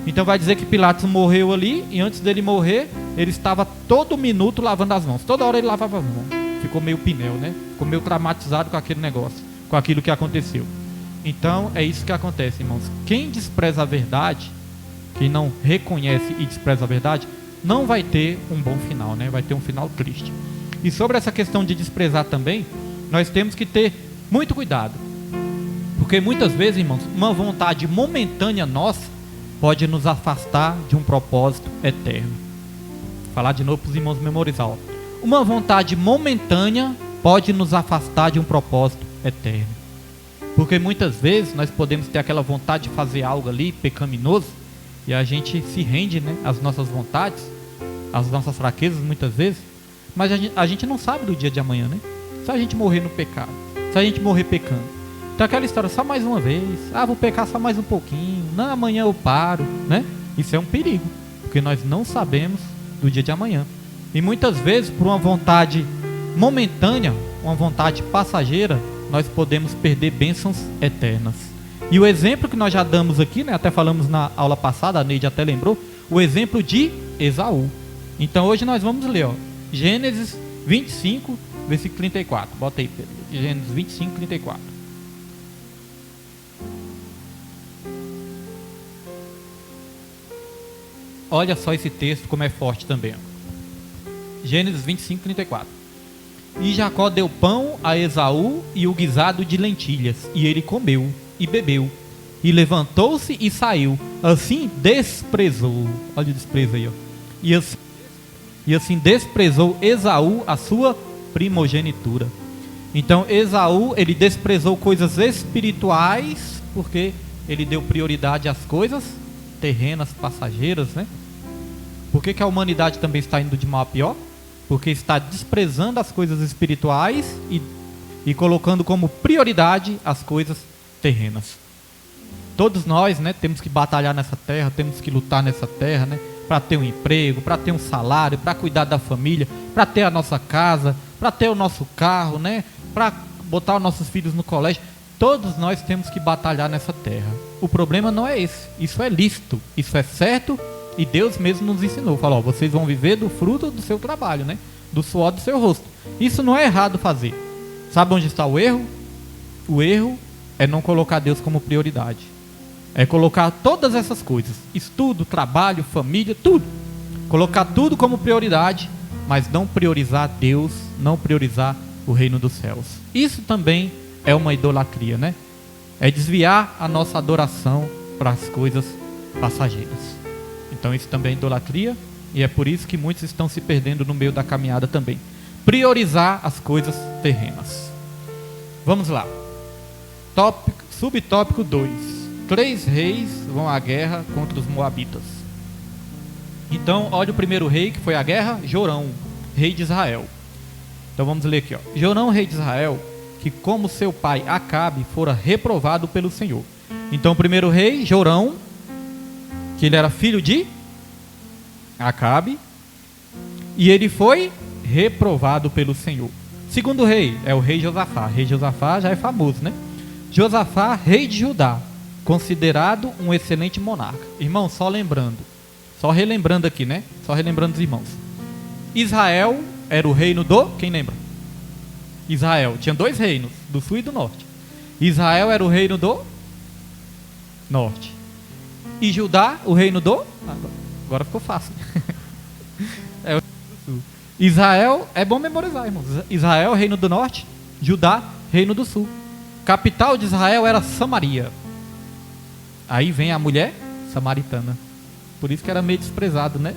Então vai dizer que Pilatos morreu ali, e antes dele morrer, ele estava todo minuto lavando as mãos. Toda hora ele lavava as mãos. Ficou meio pneu, né? Ficou meio traumatizado com aquele negócio, com aquilo que aconteceu. Então é isso que acontece, irmãos. Quem despreza a verdade, quem não reconhece e despreza a verdade, não vai ter um bom final, né? Vai ter um final triste. E sobre essa questão de desprezar também, nós temos que ter muito cuidado. Porque muitas vezes, irmãos, uma vontade momentânea nossa pode nos afastar de um propósito eterno. Vou falar de novo para os irmãos memorizar. Ó. Uma vontade momentânea pode nos afastar de um propósito eterno. Porque muitas vezes nós podemos ter aquela vontade de fazer algo ali pecaminoso e a gente se rende, né, às nossas vontades, às nossas fraquezas muitas vezes, mas a gente não sabe do dia de amanhã, né? Se a gente morrer no pecado, se a gente morrer pecando. Então aquela história, só mais uma vez, vou pecar só mais um pouquinho, não, amanhã eu paro, né? Isso é um perigo, porque nós não sabemos do dia de amanhã. E muitas vezes, por uma vontade momentânea, uma vontade passageira, nós podemos perder bênçãos eternas. E o exemplo que nós já damos aqui, né, até falamos na aula passada, a Neide até lembrou, o exemplo de Esaú. Então hoje nós vamos ler, ó, Gênesis 25, versículo 34. Bota aí, Pedro. Gênesis 25, 34. Olha só esse texto como é forte também. Gênesis 25, 34. E Jacó deu pão a Esaú e o guisado de lentilhas, e ele comeu e bebeu, e levantou-se e saiu. Assim desprezou. Olha o desprezo aí, ó. E assim desprezou Esaú a sua primogenitura. Então Esaú, ele desprezou coisas espirituais, porque ele deu prioridade às coisas terrenas, passageiras, né? Por que a humanidade também está indo de mal a pior? Porque está desprezando as coisas espirituais e colocando como prioridade as coisas terrenas. Todos nós, né, temos que batalhar nessa terra, temos que lutar nessa terra, né, para ter um emprego, para ter um salário, para cuidar da família, para ter a nossa casa, para ter o nosso carro, né, para botar os nossos filhos no colégio. Todos nós temos que batalhar nessa terra. O problema não é esse. Isso é lícito, isso é certo, e Deus mesmo nos ensinou. Falou, vocês vão viver do fruto do seu trabalho, né? Do suor do seu rosto. Isso não é errado fazer. Sabe onde está o erro? O erro é não colocar Deus como prioridade. É colocar todas essas coisas. Estudo, trabalho, família, tudo. Colocar tudo como prioridade, mas não priorizar Deus, não priorizar o reino dos céus. Isso também é uma idolatria, né? É desviar a nossa adoração para as coisas passageiras. Então isso também é idolatria, e é por isso que muitos estão se perdendo no meio da caminhada também. Priorizar as coisas terrenas. Vamos lá. Subtópico 2. 3 reis vão à guerra contra os moabitas. Então, olha o primeiro rei que foi à guerra, Jorão, rei de Israel. Então vamos ler aqui, ó. Jorão, rei de Israel, que como seu pai Acabe fora reprovado pelo Senhor. Então o primeiro rei, Jorão, que ele era filho de Acabe, e ele foi reprovado pelo Senhor. Segundo rei é o rei Josafá. Rei Josafá já é famoso, né? Josafá, rei de Judá, considerado um excelente monarca. Irmão, só relembrando aqui, né? Só relembrando os irmãos. Israel era o reino do... Quem lembra? Israel tinha 2 reinos, do sul e do norte. Israel era o reino do norte. E Judá, o reino do... Agora ficou fácil. É o Reino do Sul. Israel, é bom memorizar, irmãos. Israel, Reino do Norte. Judá, Reino do Sul. Capital de Israel era Samaria. Aí vem a mulher samaritana. Por isso que era meio desprezado, né?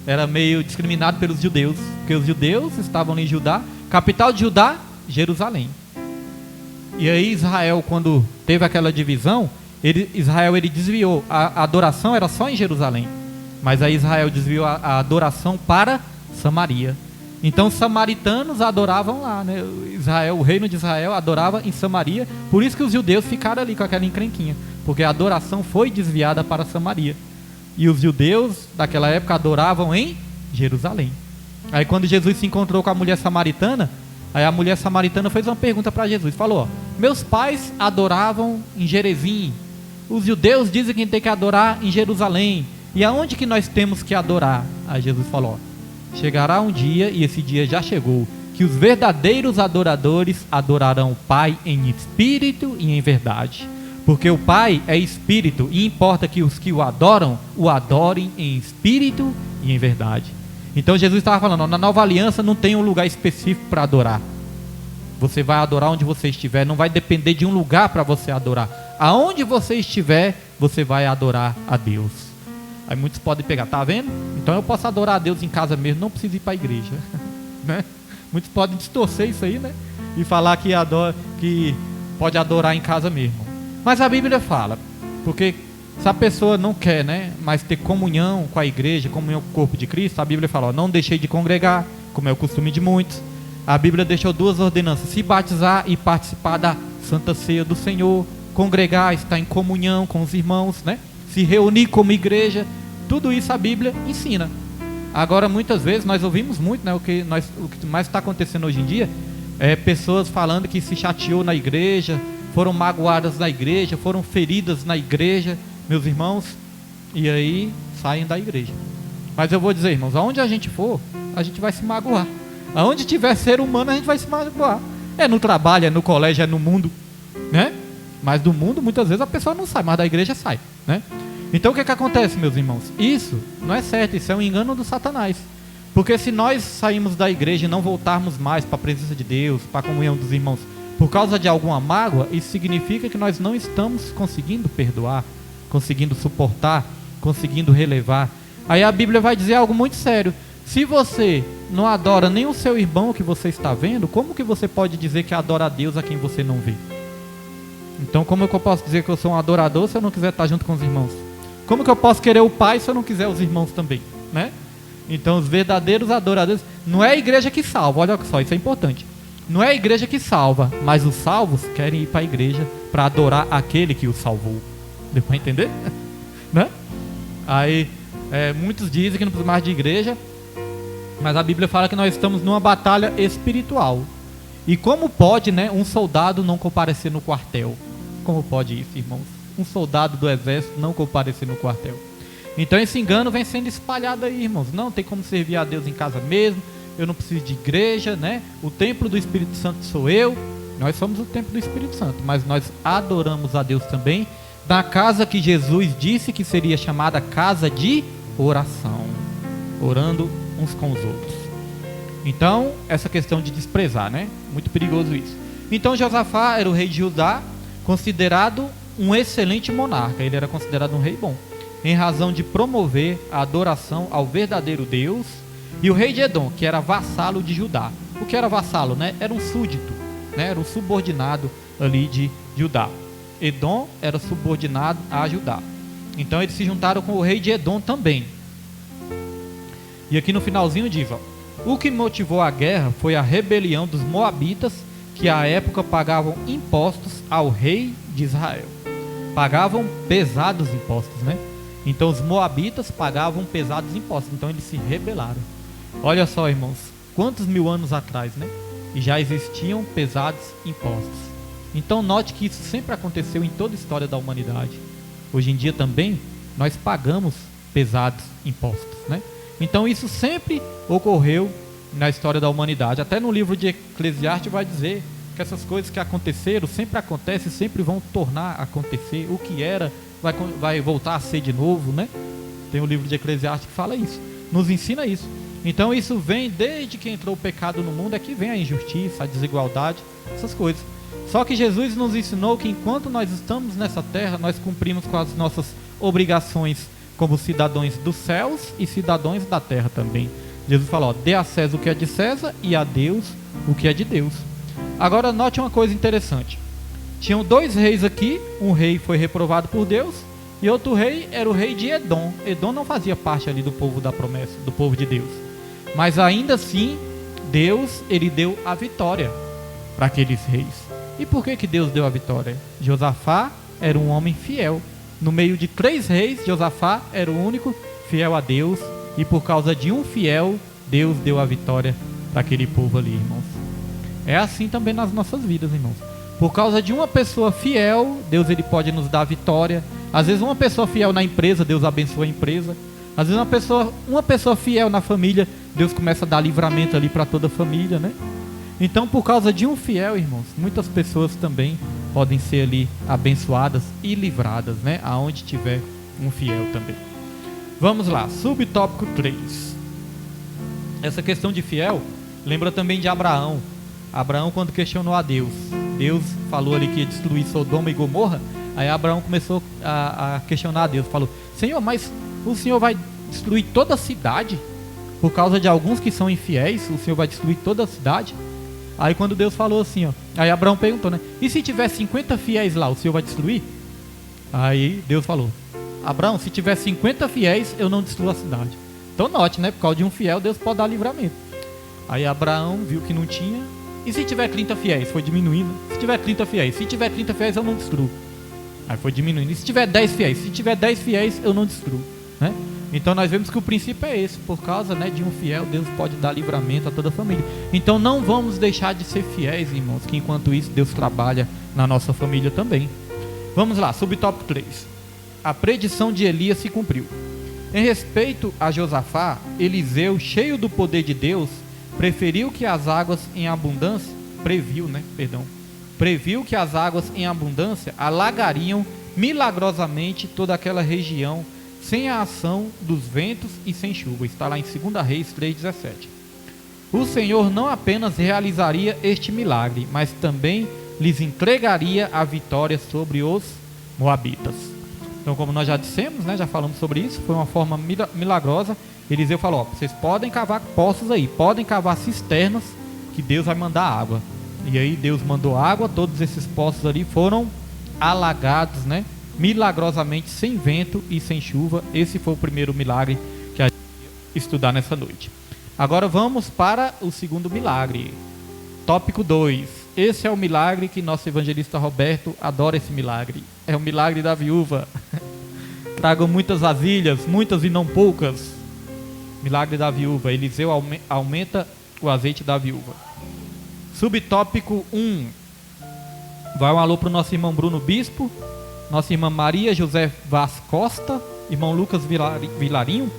Era meio discriminado pelos judeus, porque os judeus estavam em Judá. Capital de Judá, Jerusalém. E aí Israel, quando teve aquela divisão, Israel desviou. A adoração era só em Jerusalém. Mas aí Israel desviou a adoração para Samaria. Então os samaritanos adoravam lá, né? O reino de Israel adorava em Samaria. Por isso que os judeus ficaram ali com aquela encrenquinha, porque a adoração foi desviada para Samaria. E os judeus daquela época adoravam em Jerusalém. Aí quando Jesus se encontrou com a mulher samaritana, aí a mulher samaritana fez uma pergunta para Jesus. Falou, meus pais adoravam em Gerezim. Os judeus dizem que tem que adorar em Jerusalém. E aonde que nós temos que adorar? Aí Jesus falou, chegará um dia, e esse dia já chegou, que os verdadeiros adoradores adorarão o Pai em espírito e em verdade. Porque o Pai é espírito e importa que os que o adoram, o adorem em espírito e em verdade. Então Jesus estava falando, na nova aliança não tem um lugar específico para adorar. Você vai adorar onde você estiver, não vai depender de um lugar para você adorar. Aonde você estiver, você vai adorar a Deus. Aí muitos podem pegar, tá vendo? Então eu posso adorar a Deus em casa mesmo, não preciso ir para a igreja. Né? Muitos podem distorcer isso aí, né? E falar que pode adorar em casa mesmo. Mas a Bíblia fala, porque se a pessoa não quer, né, mas ter comunhão com a igreja, comunhão com o corpo de Cristo, a Bíblia fala, não deixei de congregar, como é o costume de muitos. A Bíblia deixou duas ordenanças, se batizar e participar da Santa Ceia do Senhor, congregar, estar em comunhão com os irmãos, né? Se reunir como igreja, tudo isso a Bíblia ensina. Agora muitas vezes nós ouvimos muito, né, o que mais está acontecendo hoje em dia, é pessoas falando que se chateou na igreja, foram magoadas na igreja, foram feridas na igreja, meus irmãos, e aí saem da igreja. Mas eu vou dizer, irmãos, aonde a gente for, a gente vai se magoar. Aonde tiver ser humano, a gente vai se magoar. É no trabalho, é no colégio, é no mundo, né? Mas do mundo, muitas vezes a pessoa não sai, mas da igreja sai, né? Então o que acontece, meus irmãos? Isso não é certo, isso é um engano do Satanás. Porque se nós sairmos da igreja e não voltarmos mais para a presença de Deus, para a comunhão dos irmãos, por causa de alguma mágoa, isso significa que nós não estamos conseguindo perdoar, conseguindo suportar, conseguindo relevar. Aí a Bíblia vai dizer algo muito sério. Se você não adora nem o seu irmão que você está vendo, como que você pode dizer que adora a Deus a quem você não vê? Então como é que eu posso dizer que eu sou um adorador se eu não quiser estar junto com os irmãos? Como que eu posso querer o Pai se eu não quiser os irmãos também, né? Então os verdadeiros adoradores, não é a igreja que salva, olha só, isso é importante. Não é a igreja que salva, mas os salvos querem ir para a igreja para adorar aquele que os salvou. Deu para entender? Né? Aí muitos dizem que não precisa mais de igreja, mas a Bíblia fala que nós estamos numa batalha espiritual. E como pode, né, um soldado não comparecer no quartel? Como pode isso, irmãos? Um soldado do exército não comparecer no quartel. Então esse engano vem sendo espalhado aí, irmãos. Não tem como servir a Deus em casa mesmo. Eu não preciso de igreja, né? O templo do Espírito Santo sou eu. Nós somos o templo do Espírito Santo, mas nós adoramos a Deus também na casa que Jesus disse que seria chamada casa de oração, orando uns com os outros. Então, essa questão de desprezar, né? Muito perigoso isso. Então, Josafá era o rei de Judá, considerado um excelente monarca. Ele era considerado um rei bom, em razão de promover a adoração ao verdadeiro Deus. E o rei de Edom, que era vassalo de Judá. O que era vassalo, né? Era um súdito, né? Era um subordinado ali de Judá. Edom era subordinado a Judá. Então eles se juntaram com o rei de Edom também. E aqui no finalzinho diz, ó, o que motivou a guerra foi a rebelião dos moabitas, que à época pagavam impostos ao rei de Israel. Pagavam pesados impostos, né? Então os moabitas pagavam pesados impostos. Então eles se rebelaram. Olha só, irmãos, quantos mil anos atrás, né? E já existiam pesados impostos. Então note que isso sempre aconteceu em toda a história da humanidade. Hoje em dia também nós pagamos pesados impostos, né? Então isso sempre ocorreu na história da humanidade. Até no livro de Eclesiastes vai dizer que essas coisas que aconteceram sempre acontecem, sempre vão tornar a acontecer. O que era vai voltar a ser de novo, né? Tem o livro de Eclesiastes que fala isso. nos ensina isso. Então isso vem desde que entrou o pecado no mundo, é que vem a injustiça, a desigualdade, essas coisas. Só que Jesus nos ensinou que enquanto nós estamos nessa terra, nós cumprimos com as nossas obrigações como cidadãos dos céus e cidadãos da terra também. Jesus falou, dê a César o que é de César e a Deus o que é de Deus. Agora note uma coisa interessante. Tinham dois reis aqui, um rei foi reprovado por Deus e outro rei era o rei de Edom. Edom não fazia parte ali do povo da promessa, do povo de Deus. Mas ainda assim, Deus, ele deu a vitória para aqueles reis. E por que Deus deu a vitória? Josafá era um homem fiel. No meio de 3 reis, Josafá era o único fiel a Deus. E por causa de um fiel, Deus deu a vitória para aquele povo ali, irmãos. É assim também nas nossas vidas, irmãos. Por causa de uma pessoa fiel, Deus ele pode nos dar a vitória. Às vezes uma pessoa fiel na empresa, Deus abençoa a empresa. Às vezes uma pessoa fiel na família, Deus começa a dar livramento ali para toda a família, né? Então, por causa de um fiel, irmãos, muitas pessoas também podem ser ali abençoadas e livradas, né? Aonde tiver um fiel também. Vamos lá, subtópico 3. Essa questão de fiel lembra também de Abraão. Abraão, quando questionou a Deus, Deus falou ali que ia destruir Sodoma e Gomorra. Aí Abraão começou a questionar a Deus, falou, Senhor, mas o Senhor vai destruir toda a cidade? Por causa de alguns que são infiéis, o Senhor vai destruir toda a cidade? Aí quando Deus falou assim, ó, aí Abraão perguntou, né? E se tiver 50 fiéis lá, o Senhor vai destruir? Aí Deus falou, Abraão, se tiver 50 fiéis, eu não destruo a cidade. Então note, né? Por causa de um fiel, Deus pode dar livramento. Aí Abraão viu que não tinha. E se tiver 30 fiéis? Foi diminuindo. Se tiver 30 fiéis, eu não destruo. Aí foi diminuindo. E se tiver 10 fiéis? Se tiver 10 fiéis, eu não destruo, né? Então nós vemos que o princípio é esse. Por causa, né, de um fiel, Deus pode dar livramento a toda a família. Então não vamos deixar de ser fiéis, irmãos, que enquanto isso Deus trabalha na nossa família também. Vamos lá, subtópico 3. A predição de Elias se cumpriu. Em respeito a Josafá, Eliseu, cheio do poder de Deus, previu que as águas em abundância alagariam milagrosamente toda aquela região, sem a ação dos ventos e sem chuva. Está lá em 2 Reis 3,17. O Senhor não apenas realizaria este milagre, mas também lhes entregaria a vitória sobre os moabitas. Então, como nós já dissemos, né, já falamos sobre isso, foi uma forma milagrosa. Eliseu falou, ó, vocês podem cavar poços aí, podem cavar cisternas, que Deus vai mandar água. E aí Deus mandou água, todos esses poços ali foram alagados, né, milagrosamente, sem vento e sem chuva. Esse foi o primeiro milagre que a gente vai estudar nessa noite. Agora vamos para o segundo milagre. Tópico 2. Esse é o milagre que nosso evangelista Roberto adora, esse milagre. É o milagre da viúva. Tragam muitas vasilhas, muitas e não poucas. Milagre da viúva. Eliseu aumenta o azeite da viúva. Subtópico 1. Vai um alô para o nosso irmão Bruno Bispo, nossa irmã Maria José Vaz Costa, irmão Lucas Vilarinho.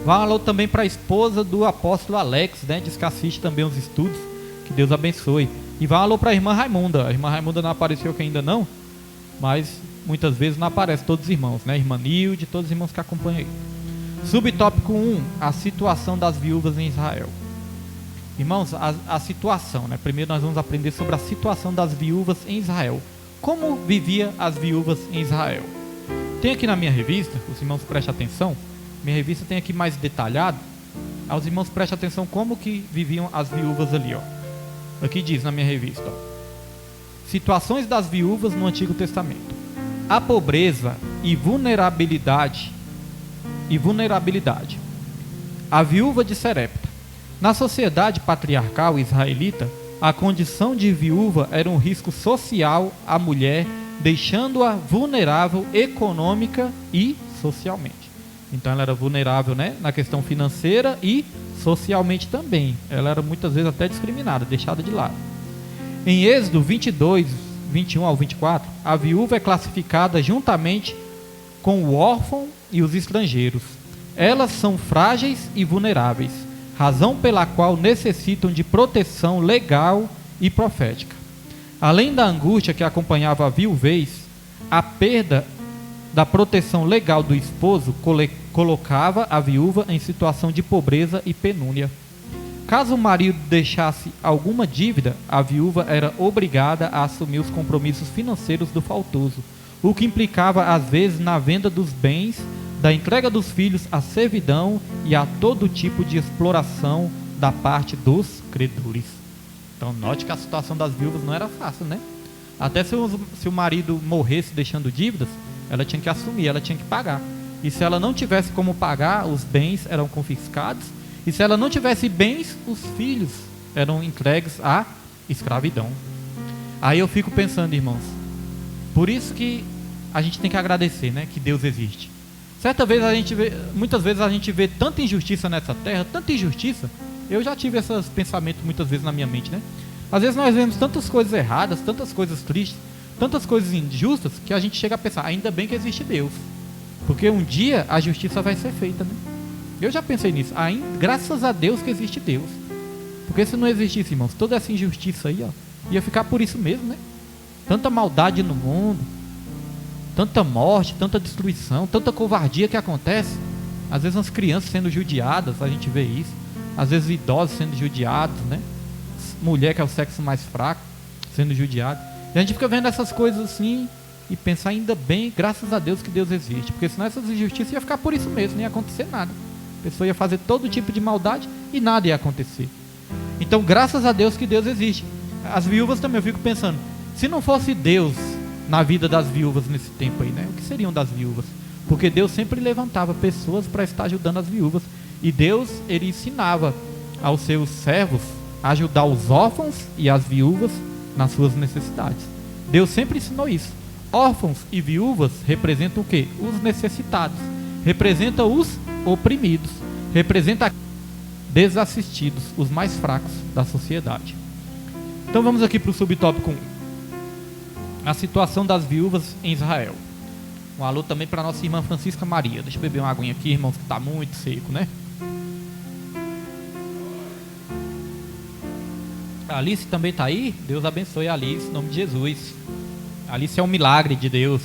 Vai um alô também para a esposa do apóstolo Alex, né? Diz que assiste também os estudos. Que Deus abençoe. E vai um alô para a irmã Raimunda. A irmã Raimunda não apareceu aqui ainda não, mas muitas vezes não aparece todos os irmãos, né? Irmã Nilde, todos os irmãos que acompanham aí. Subtópico 1. A situação das viúvas em Israel. Irmãos, a situação, né? Primeiro nós vamos aprender sobre a situação das viúvas em Israel. Como vivia as viúvas em Israel? Tem aqui na minha revista, os irmãos prestem atenção. Minha revista tem aqui mais detalhado. Os irmãos prestem atenção como que viviam as viúvas ali, ó. Aqui diz na minha revista, ó, situações das viúvas no Antigo Testamento. A pobreza e vulnerabilidade. A viúva de Serepta. Na sociedade patriarcal israelita, a condição de viúva era um risco social à mulher, deixando-a vulnerável econômica e socialmente. Então ela era vulnerável, né, na questão financeira e socialmente também. Ela era muitas vezes até discriminada, deixada de lado. Em Êxodo 22, 21 ao 24, a viúva é classificada juntamente com o órfão e os estrangeiros. Elas são frágeis e vulneráveis, razão pela qual necessitam de proteção legal e profética. Além da angústia que acompanhava a viuvez, a perda da proteção legal do esposo colocava a viúva em situação de pobreza e penúria. Caso o marido deixasse alguma dívida, a viúva era obrigada a assumir os compromissos financeiros do faltoso, o que implicava às vezes na venda dos bens, da entrega dos filhos à servidão e a todo tipo de exploração da parte dos credores. Então note que a situação das viúvas não era fácil, né? Até se o marido morresse deixando dívidas, ela tinha que assumir, ela tinha que pagar. E se ela não tivesse como pagar, os bens eram confiscados. E se ela não tivesse bens, os filhos eram entregues à escravidão. Aí eu fico pensando, irmãos, por isso que a gente tem que agradecer, né, que Deus existe. Muitas vezes a gente vê tanta injustiça nessa terra, tanta injustiça. Eu já tive esses pensamentos muitas vezes na minha mente, né? Às vezes nós vemos tantas coisas erradas, tantas coisas tristes, tantas coisas injustas, que a gente chega a pensar, ainda bem que existe Deus. Porque um dia a justiça vai ser feita, né? Eu já pensei nisso. Graças a Deus que existe Deus. Porque se não existisse, irmãos, toda essa injustiça aí, ó, ia ficar por isso mesmo, né? Tanta maldade no mundo, tanta morte, tanta destruição, tanta covardia que acontece. Às vezes as crianças sendo judiadas, a gente vê isso. Às vezes idosos sendo judiados, né? Mulher, que é o sexo mais fraco, sendo judiada. E a gente fica vendo essas coisas assim e pensa, ainda bem, graças a Deus que Deus existe. Porque senão essas injustiças ia ficar por isso mesmo, não ia acontecer nada. A pessoa ia fazer todo tipo de maldade e nada ia acontecer. Então, graças a Deus que Deus existe. As viúvas também, eu fico pensando, se não fosse Deus na vida das viúvas nesse tempo aí, né? O que seriam das viúvas? Porque Deus sempre levantava pessoas para estar ajudando as viúvas. E Deus, ele ensinava aos seus servos a ajudar os órfãos e as viúvas nas suas necessidades. Deus sempre ensinou isso. Órfãos e viúvas representam o quê? Os necessitados. Representam os oprimidos. Representam desassistidos, os mais fracos da sociedade. Então vamos aqui para o subtópico 1. A situação das viúvas em Israel. Um alô também para nossa irmã Francisca Maria. Deixa eu beber uma aguinha aqui, irmãos, que está muito seco, né? A Alice também está aí? Deus abençoe a Alice, em nome de Jesus. A Alice é um milagre de Deus.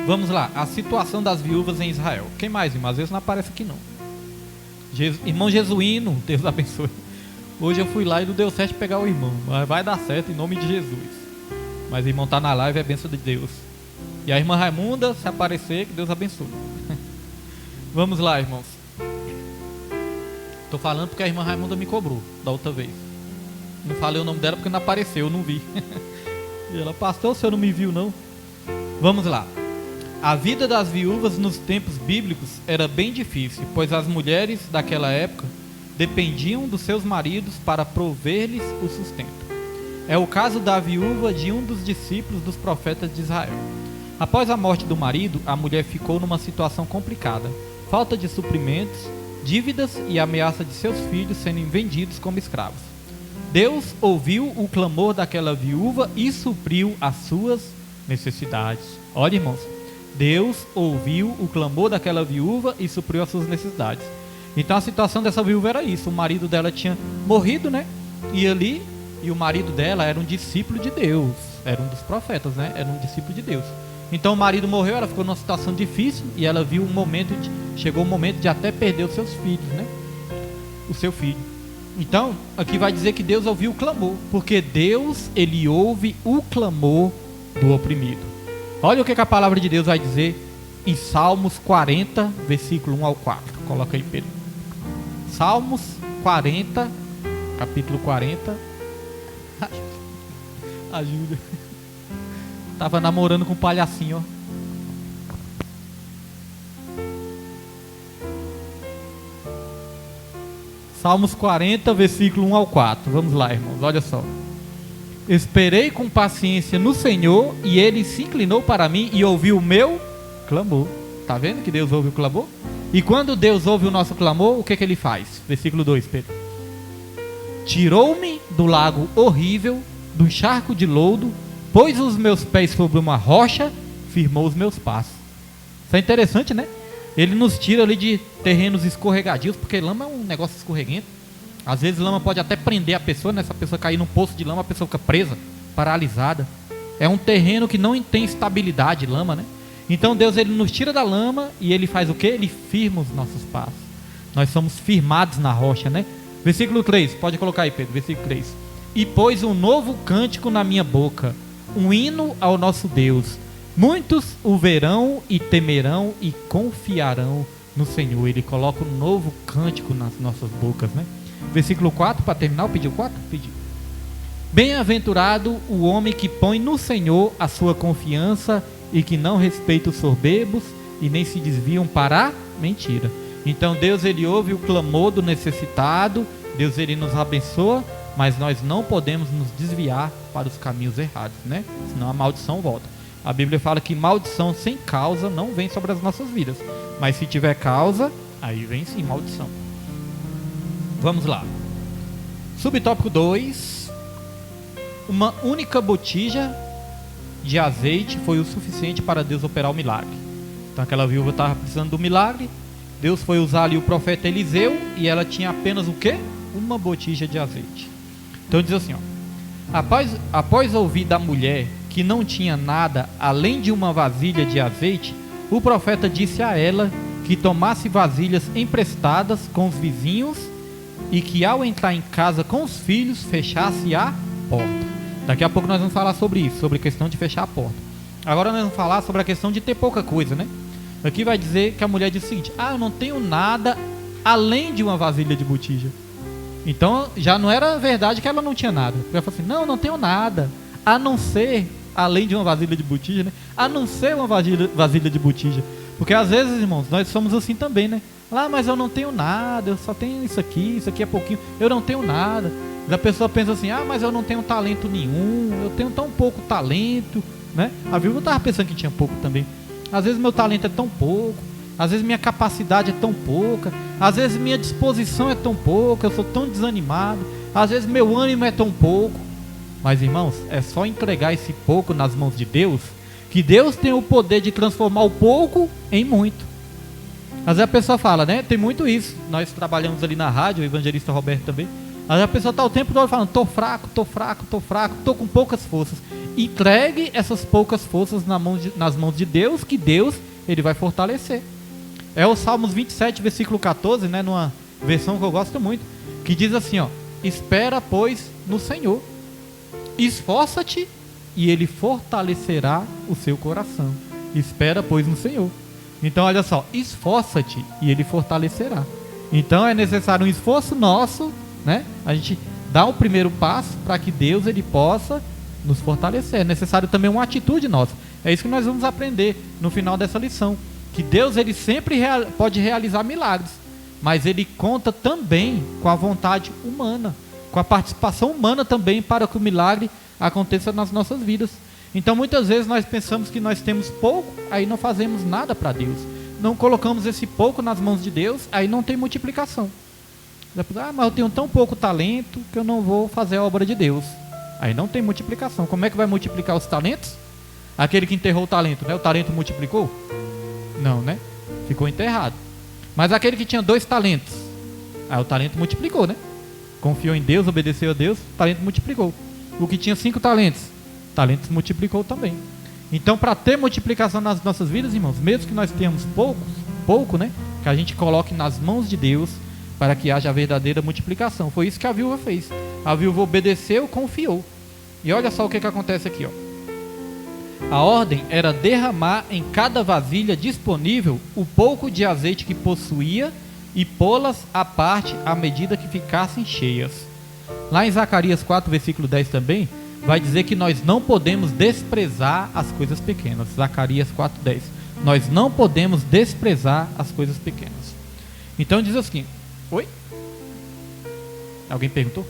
Vamos lá, a situação das viúvas em Israel. Quem mais, irmão? Às vezes não aparece aqui não. Irmão Jesuíno, Deus abençoe. Hoje eu fui lá e não deu certo pegar o irmão, mas vai dar certo em nome de Jesus. Mas o irmão está na live, é a bênção de Deus. E a irmã Raimunda, se aparecer, que Deus abençoe. Vamos lá, irmãos. Estou falando porque a irmã Raimunda me cobrou da outra vez. Não falei o nome dela porque não apareceu, eu não vi. E ela, pastor, o senhor não me viu não? Vamos lá. A vida das viúvas nos tempos bíblicos era bem difícil, pois as mulheres daquela época dependiam dos seus maridos para prover-lhes o sustento. É o caso da viúva de um dos discípulos dos profetas de Israel. Após a morte do marido, a mulher ficou numa situação complicada. Falta de suprimentos, dívidas e ameaça de seus filhos serem vendidos como escravos. Deus ouviu o clamor daquela viúva e supriu as suas necessidades. Olha, irmãos, Deus ouviu o clamor daquela viúva e supriu as suas necessidades. Então a situação dessa viúva era isso. O marido dela tinha morrido, né? E o marido dela era um discípulo de Deus. Era um dos profetas, né? Era um discípulo de Deus. Então o marido morreu, ela ficou numa situação difícil e ela viu chegou o momento de até perder os seus filhos, né? O seu filho. Então, aqui vai dizer que Deus ouviu o clamor, porque Deus, ele ouve o clamor do oprimido. Olha o que a palavra de Deus vai dizer em Salmos 40, versículo 1 ao 4. Coloca aí, Pedro. Salmos 40, capítulo 40. Ajuda. Tava namorando com um palhacinho, ó. Salmos 40, versículo 1 ao 4. Vamos lá, irmãos, olha só. Esperei com paciência no Senhor, e Ele se inclinou para mim e ouviu o meu clamor. Está vendo que Deus ouve o clamor? E quando Deus ouve o nosso clamor, o que Ele faz? Versículo 2, Pedro. Tirou-me do lago horrível, do encharco de lodo, pôs os meus pés sobre uma rocha, firmou os meus passos. Isso é interessante, né? Ele nos tira ali de terrenos escorregadios, porque lama é um negócio escorreguento. Às vezes lama pode até prender a pessoa, né? Se a pessoa cair num poço de lama, a pessoa fica presa, paralisada. É um terreno que não tem estabilidade, lama, né? Então Deus, ele nos tira da lama e ele faz o quê? Ele firma os nossos passos. Nós somos firmados na rocha, né? Versículo 3, pode colocar aí, Pedro, versículo 3. E pôs um novo cântico na minha boca, um hino ao nosso Deus. Muitos o verão e temerão e confiarão no Senhor. Ele coloca um novo cântico nas nossas bocas, né? Versículo 4, para terminar, pediu 4? Pediu. Bem-aventurado o homem que põe no Senhor a sua confiança e que não respeita os soberbos e nem se desviam para a mentira. Então Deus, ele ouve o clamor do necessitado, Deus, ele nos abençoa, mas nós não podemos nos desviar para os caminhos errados, né? Senão a maldição volta. A Bíblia fala que maldição sem causa não vem sobre as nossas vidas, mas se tiver causa, aí vem sim maldição. Vamos lá. Subtópico 2. Uma única botija de azeite foi o suficiente para Deus operar o milagre. Então aquela viúva estava precisando do milagre. Deus foi usar ali o profeta Eliseu e ela tinha apenas o quê? Uma botija de azeite. Então diz assim, ó. Após ouvir da mulher que não tinha nada além de uma vasilha de azeite, o profeta disse a ela que tomasse vasilhas emprestadas com os vizinhos e que ao entrar em casa com os filhos fechasse a porta. Daqui a pouco nós vamos falar sobre isso, sobre a questão de fechar a porta. Agora nós vamos falar sobre a questão de ter pouca coisa, né? Aqui vai dizer que a mulher diz o seguinte: eu não tenho nada além de uma vasilha de botija. Então já não era verdade que ela não tinha nada. Ela falou assim: não tenho nada, a não ser, além de uma vasilha de botija, né? A não ser uma vasilha de botija. Porque às vezes, irmãos, nós somos assim também, né? Mas eu não tenho nada, eu só tenho isso aqui é pouquinho, eu não tenho nada. A pessoa pensa assim: mas eu não tenho talento nenhum, eu tenho tão pouco talento, né? A viúva estava pensando que tinha pouco também. Às vezes meu talento é tão pouco, às vezes minha capacidade é tão pouca, às vezes minha disposição é tão pouca, eu sou tão desanimado, às vezes meu ânimo é tão pouco. Mas irmãos, é só entregar esse pouco nas mãos de Deus, que Deus tem o poder de transformar o pouco em muito. Às vezes a pessoa fala, né? Tem muito isso. Nós trabalhamos ali na rádio, o evangelista Roberto também. Às vezes a pessoa está o tempo todo falando: tô fraco, tô com poucas forças. Entregue essas poucas forças nas mãos de Deus, que Deus, ele vai fortalecer. É o Salmos 27, versículo 14, né? Numa versão que eu gosto muito, que diz assim, ó: espera, pois, no Senhor, esforça-te e ele fortalecerá o seu coração. Espera, pois, no Senhor. Então olha só, esforça-te e ele fortalecerá. Então é necessário um esforço nosso, né? A gente dá o primeiro passo para que Deus, ele possa nos fortalecer. É necessário também uma atitude nossa. É isso que nós vamos aprender no final dessa lição, que Deus, ele sempre pode realizar milagres, mas ele conta também com a vontade humana, com a participação humana também, para que o milagre aconteça nas nossas vidas. Então muitas vezes nós pensamos que nós temos pouco, aí não fazemos nada para Deus, não colocamos esse pouco nas mãos de Deus, aí não tem multiplicação. Mas eu tenho tão pouco talento que eu não vou fazer a obra de Deus. Aí não tem multiplicação. Como é que vai multiplicar os talentos? Aquele que enterrou o talento, né? O talento multiplicou? Não, né? Ficou enterrado. Mas aquele que tinha 2 talentos, aí o talento multiplicou, né? Confiou em Deus, obedeceu a Deus, o talento multiplicou. O que tinha 5 talentos, o talento multiplicou também. Então, para ter multiplicação nas nossas vidas, irmãos, mesmo que nós tenhamos pouco, né? Que a gente coloque nas mãos de Deus, para que haja a verdadeira multiplicação. Foi isso que a viúva fez. A viúva obedeceu, confiou. E olha só o que acontece aqui, ó. A ordem era derramar em cada vasilha disponível o pouco de azeite que possuía e pô-las à parte à medida que ficassem cheias. Lá em Zacarias 4, versículo 10 também, vai dizer que nós não podemos desprezar as coisas pequenas. Zacarias 4, 10. Nós não podemos desprezar as coisas pequenas. Então diz assim: oi? Alguém perguntou?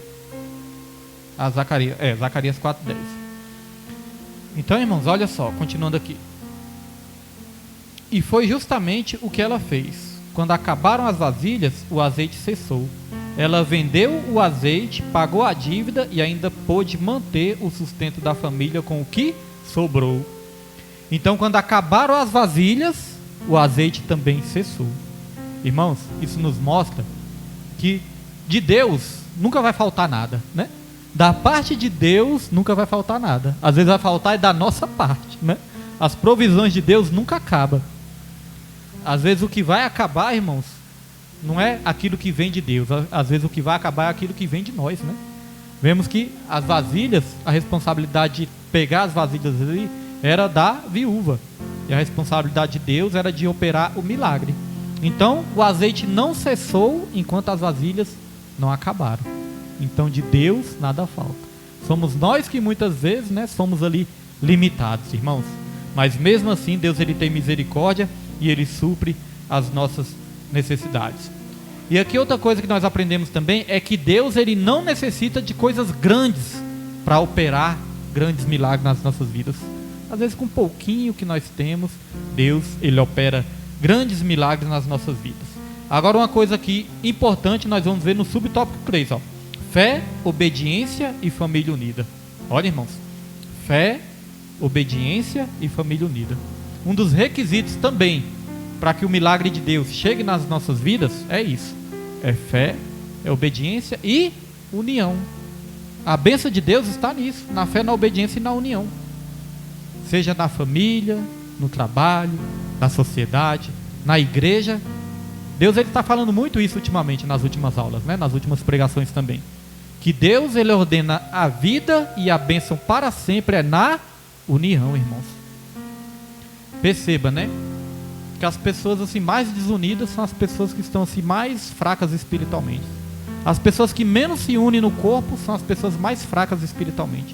Zacarias 4, 10. Então, irmãos, olha só, continuando aqui. E foi justamente o que ela fez. Quando acabaram as vasilhas, o azeite cessou. Ela vendeu o azeite, pagou a dívida e ainda pôde manter o sustento da família com o que sobrou. Então, quando acabaram as vasilhas, o azeite também cessou. Irmãos, isso nos mostra que de Deus nunca vai faltar nada, né? Da parte de Deus nunca vai faltar nada. Às vezes vai faltar da nossa parte, né? as provisões de Deus nunca acabam. Às vezes o que vai acabar, irmãos, não é aquilo que vem de Deus. Às vezes o que vai acabar é aquilo que vem de nós, né? Vemos que as vasilhas, a responsabilidade de pegar as vasilhas ali era da viúva. E a responsabilidade de Deus era de operar o milagre. Então o azeite não cessou enquanto as vasilhas não acabaram. Então de Deus nada falta. Somos nós que muitas vezes, né, somos ali limitados, irmãos. Mas mesmo assim Deus ele tem misericórdia e ele supre as nossas necessidades. E aqui outra coisa que nós aprendemos também é que Deus ele não necessita de coisas grandes para operar grandes milagres nas nossas vidas. Às vezes com pouquinho que nós temos, Deus ele opera grandes milagres nas nossas vidas. Agora uma coisa aqui importante nós vamos ver no subtópico 3, ó. Fé, obediência e família unida. Olha, irmãos, fé, obediência e família unida. Um dos requisitos também para que o milagre de Deus chegue nas nossas vidas é isso: é fé, é obediência e união. A bênção de Deus está nisso, na fé, na obediência e na união. Seja na família, no trabalho, na sociedade, na igreja. Deus ele está falando muito isso ultimamente nas últimas aulas, né? Nas últimas pregações também. Que Deus ele ordena a vida e a bênção para sempre é na união, irmãos. Perceba, né? Que as pessoas assim mais desunidas são as pessoas que estão assim mais fracas espiritualmente. As pessoas que menos se unem no corpo são as pessoas mais fracas espiritualmente.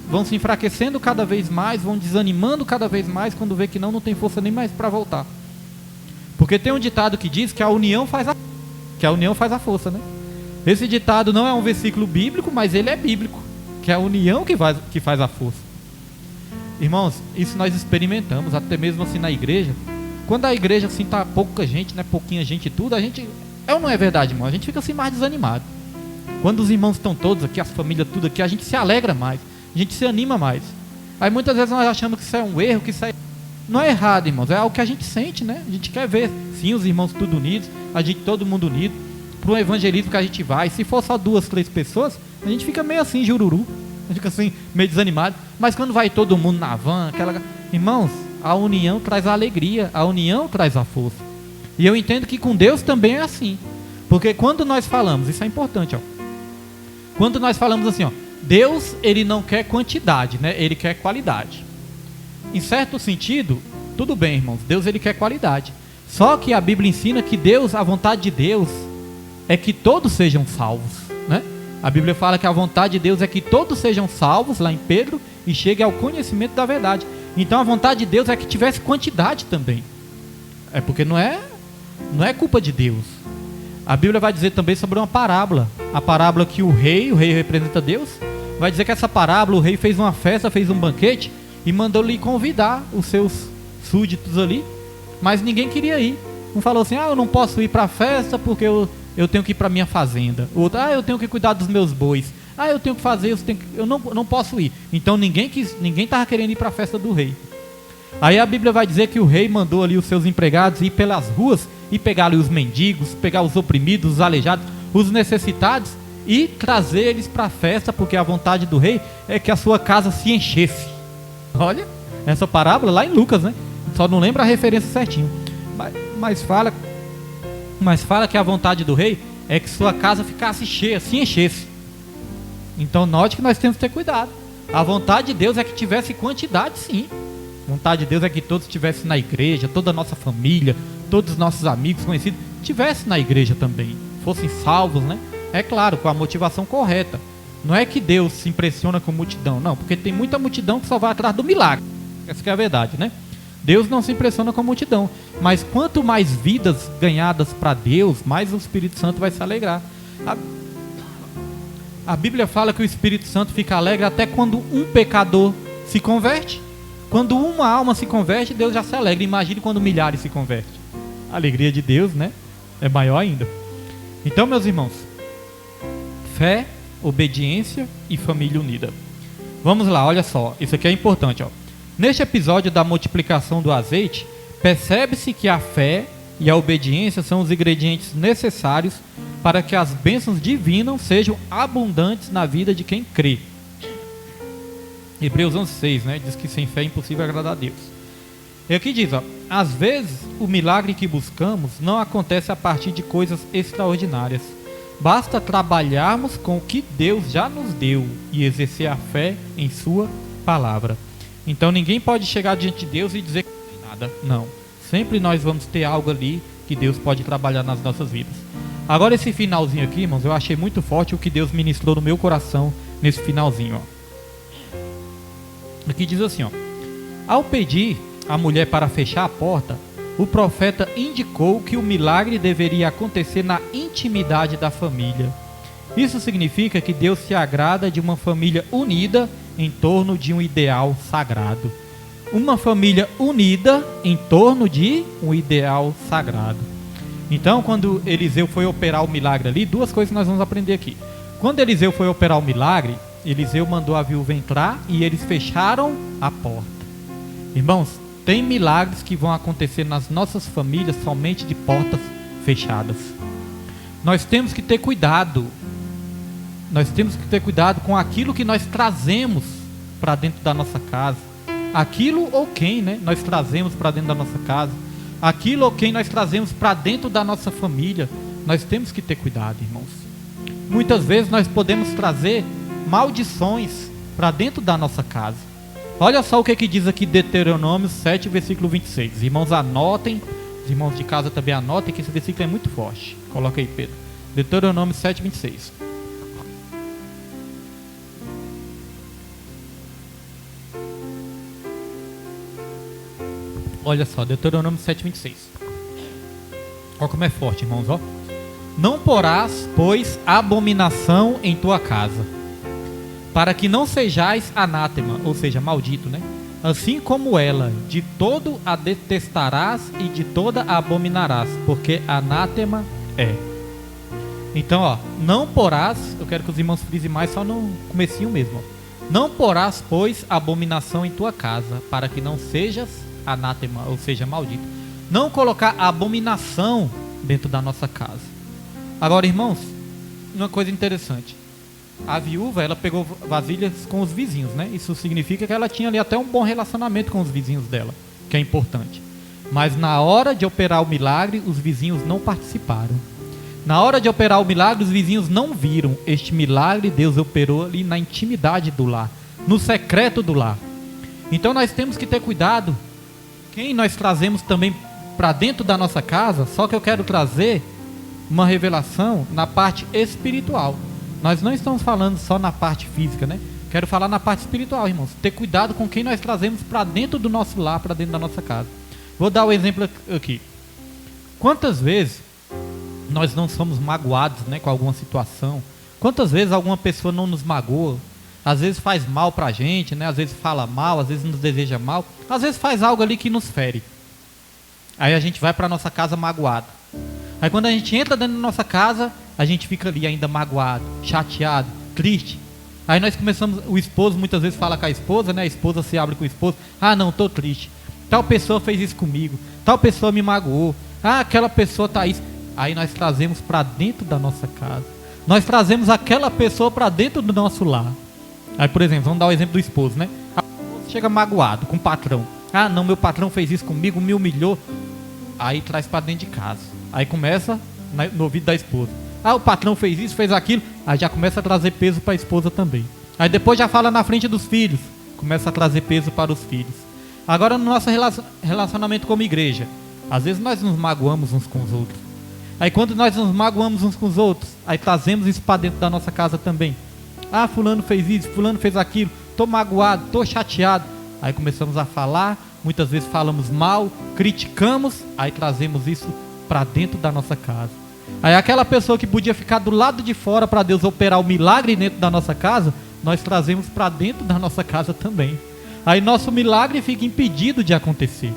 Vão se enfraquecendo cada vez mais, vão desanimando cada vez mais quando vê que não tem força nem mais para voltar. Porque tem um ditado que diz que a união faz a força, né? Esse ditado não é um versículo bíblico, mas ele é bíblico, que é a união que faz a força. Irmãos, isso nós experimentamos, até mesmo assim na igreja. Quando a igreja assim tá pouca gente, né, pouquinha gente e tudo, a gente, é ou não é verdade, irmão? A gente fica assim mais desanimado. Quando os irmãos estão todos aqui, as famílias tudo aqui, a gente se alegra mais, a gente se anima mais. Aí muitas vezes nós achamos que isso é um erro, que isso é... Não é errado, irmãos, é algo que a gente sente, né? A gente quer ver, sim, os irmãos tudo unidos, a gente todo mundo unido, para o evangelismo que a gente vai. Se for só 2, 3 pessoas, a gente fica meio assim, jururu, a gente fica assim, meio desanimado. Mas quando vai todo mundo na van, aquela... Irmãos, a união traz a alegria, a união traz a força. E eu entendo que com Deus também é assim. Porque quando nós falamos, isso é importante, ó. Quando nós falamos assim, ó, Deus, ele não quer quantidade, né? Ele quer qualidade. Em certo sentido, tudo bem, irmãos, Deus ele quer qualidade. Só que a Bíblia ensina que Deus, a vontade de Deus é que todos sejam salvos, né? A Bíblia fala que a vontade de Deus é que todos sejam salvos, lá em Pedro, e cheguem ao conhecimento da verdade. Então a vontade de Deus é que tivesse quantidade também. É porque não é culpa de Deus. A Bíblia vai dizer também sobre uma parábola. A parábola que o rei representa Deus. Vai dizer que essa parábola, o rei fez uma festa, fez um banquete e mandou lhe convidar os seus súditos ali, mas ninguém queria ir. Um falou assim: eu não posso ir para a festa porque eu tenho que ir para minha fazenda. O outro: eu tenho que cuidar dos meus bois. Eu tenho que fazer, eu não posso ir. Então ninguém estava querendo ir para a festa do rei. Aí a Bíblia vai dizer que o rei mandou ali os seus empregados ir pelas ruas e pegar ali os mendigos, pegar os oprimidos, os aleijados, os necessitados e trazer eles para a festa, porque a vontade do rei é que a sua casa se enchesse. Olha, essa parábola lá em Lucas, né? Só não lembra a referência certinho. Mas fala que a vontade do rei é que sua casa ficasse cheia, se enchesse. Então note que nós temos que ter cuidado. A vontade de Deus é que tivesse quantidade, sim. A vontade de Deus é que todos estivessem na igreja, toda a nossa família, todos os nossos amigos, conhecidos, estivessem na igreja também, fossem salvos, né? É claro, com a motivação correta. Não é que Deus se impressiona com multidão, não, porque tem muita multidão que só vai atrás do milagre. Essa que é a verdade, né? Deus não se impressiona com a multidão, mas quanto mais vidas ganhadas para Deus, mais o Espírito Santo vai se alegrar. A Bíblia fala que o Espírito Santo fica alegre até quando um pecador se converte. Quando uma alma se converte, Deus já se alegra. Imagine quando milhares se convertem. A alegria de Deus, né, é maior ainda. Então, meus irmãos, fé, obediência e família unida. Vamos lá, olha só, isso aqui é importante, ó. Neste episódio da multiplicação do azeite, percebe-se que a fé e a obediência são os ingredientes necessários para que as bênçãos divinas sejam abundantes na vida de quem crê. Hebreus 11:6, né? Diz que sem fé é impossível agradar a Deus. E aqui diz, ó, às vezes o milagre que buscamos não acontece a partir de coisas extraordinárias. Basta trabalharmos com o que Deus já nos deu e exercer a fé em sua palavra. Então ninguém pode chegar diante de Deus e dizer que não tem nada. Não. Sempre nós vamos ter algo ali que Deus pode trabalhar nas nossas vidas. Agora esse finalzinho aqui, irmãos, eu achei muito forte o que Deus ministrou no meu coração nesse finalzinho, ó. Aqui diz assim, ó: ao pedir a mulher para fechar a porta, o profeta indicou que o milagre deveria acontecer na intimidade da família. Isso significa que Deus se agrada de uma família unida em torno de um ideal sagrado. Uma família unida em torno de um ideal sagrado. Então, quando Eliseu foi operar o milagre ali, duas coisas nós vamos aprender aqui. Quando Eliseu foi operar o milagre, Eliseu mandou a viúva entrar e eles fecharam a porta. Irmãos, tem milagres que vão acontecer nas nossas famílias somente de portas fechadas. Nós temos que ter cuidado. Nós temos que ter cuidado com aquilo que nós trazemos para dentro da nossa casa. Aquilo ou quem, né, nós trazemos para dentro da nossa casa. Aquilo ou quem nós trazemos para dentro da nossa família. Nós temos que ter cuidado, irmãos. Muitas vezes nós podemos trazer maldições para dentro da nossa casa. Olha só o que diz aqui Deuteronômio 7, versículo 26. Irmãos, anotem. Os irmãos de casa também anotem, que esse versículo é muito forte. Coloca aí, Pedro. Deuteronômio 7, 26. Olha só, Deuteronômio 7, 26. Olha como é forte, irmãos, ó. Não porás, pois, abominação em tua casa, para que não sejais anátema, ou seja, maldito, né? Assim como ela, de todo a detestarás e de toda a abominarás, porque anátema é. Então, ó, não porás, eu quero que os irmãos frisem mais só no comecinho mesmo, ó. Não porás, pois, abominação em tua casa, para que não sejas anátema, ou seja, maldito. Não colocar abominação dentro da nossa casa. Agora, irmãos, uma coisa interessante. A viúva, ela pegou vasilhas com os vizinhos, né? Isso significa que ela tinha ali até um bom relacionamento com os vizinhos dela, que é importante. Mas na hora de operar o milagre, os vizinhos não participaram. Na hora de operar o milagre, os vizinhos não viram este milagre. Deus operou ali na intimidade do lar, no secreto do lar. Então nós temos que ter cuidado. Quem nós trazemos também para dentro da nossa casa, só que eu quero trazer uma revelação na parte espiritual. Nós não estamos falando só na parte física, né? Quero falar na parte espiritual, irmãos. Ter cuidado com quem nós trazemos para dentro do nosso lar, para dentro da nossa casa. Vou dar um exemplo aqui. Quantas vezes nós não somos magoados, né, com alguma situação? Quantas vezes alguma pessoa não nos magoa? Às vezes faz mal para a gente, né? Às vezes fala mal, às vezes nos deseja mal. Às vezes faz algo ali que nos fere. Aí a gente vai para nossa casa magoado. Aí quando a gente entra dentro da nossa casa, a gente fica ali ainda magoado, chateado, triste. Aí nós começamos, o esposo muitas vezes fala com a esposa, né? A esposa se abre com o esposo. Ah, não, estou triste. Tal pessoa fez isso comigo. Tal pessoa me magoou. Ah, aquela pessoa tá isso. Aí nós trazemos para dentro da nossa casa. Nós trazemos aquela pessoa para dentro do nosso lar. Aí, por exemplo, vamos dar o exemplo do esposo, né? A esposa chega magoado com o patrão. Ah, não, meu patrão fez isso comigo, me humilhou. Aí traz para dentro de casa. Aí começa no ouvido da esposa. Ah, o patrão fez isso, fez aquilo. Aí já começa a trazer peso para a esposa também. Aí depois já fala na frente dos filhos. Começa a trazer peso para os filhos. Agora no nosso relacionamento como igreja. Às vezes nós nos magoamos uns com os outros. Aí quando nós nos magoamos uns com os outros, aí trazemos isso para dentro da nossa casa também. Ah, fulano fez isso, fulano fez aquilo. Estou magoado, estou chateado. Aí começamos a falar. Muitas vezes falamos mal, criticamos. Aí trazemos isso para dentro da nossa casa. Aí aquela pessoa que podia ficar do lado de fora para Deus operar o milagre dentro da nossa casa, nós trazemos para dentro da nossa casa também. Aí nosso milagre fica impedido de acontecer.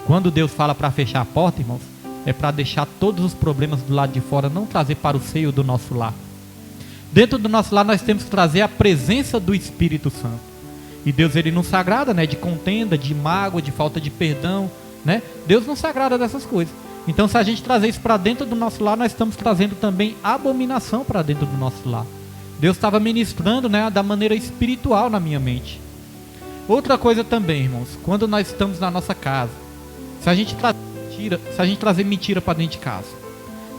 Quando Deus fala para fechar a porta, irmãos, é para deixar todos os problemas do lado de fora, não trazer para o seio do nosso lar. Dentro do nosso lar nós temos que trazer a presença do Espírito Santo. E Deus, ele não se agrada, né, de contenda, de mágoa, de falta de perdão, né? Deus não se agrada dessas coisas. Então, se a gente trazer isso para dentro do nosso lar, nós estamos trazendo também abominação para dentro do nosso lar. Deus estava ministrando, né, da maneira espiritual na minha mente. Outra coisa também, irmãos, quando nós estamos na nossa casa, se a gente trazer mentira para dentro de casa,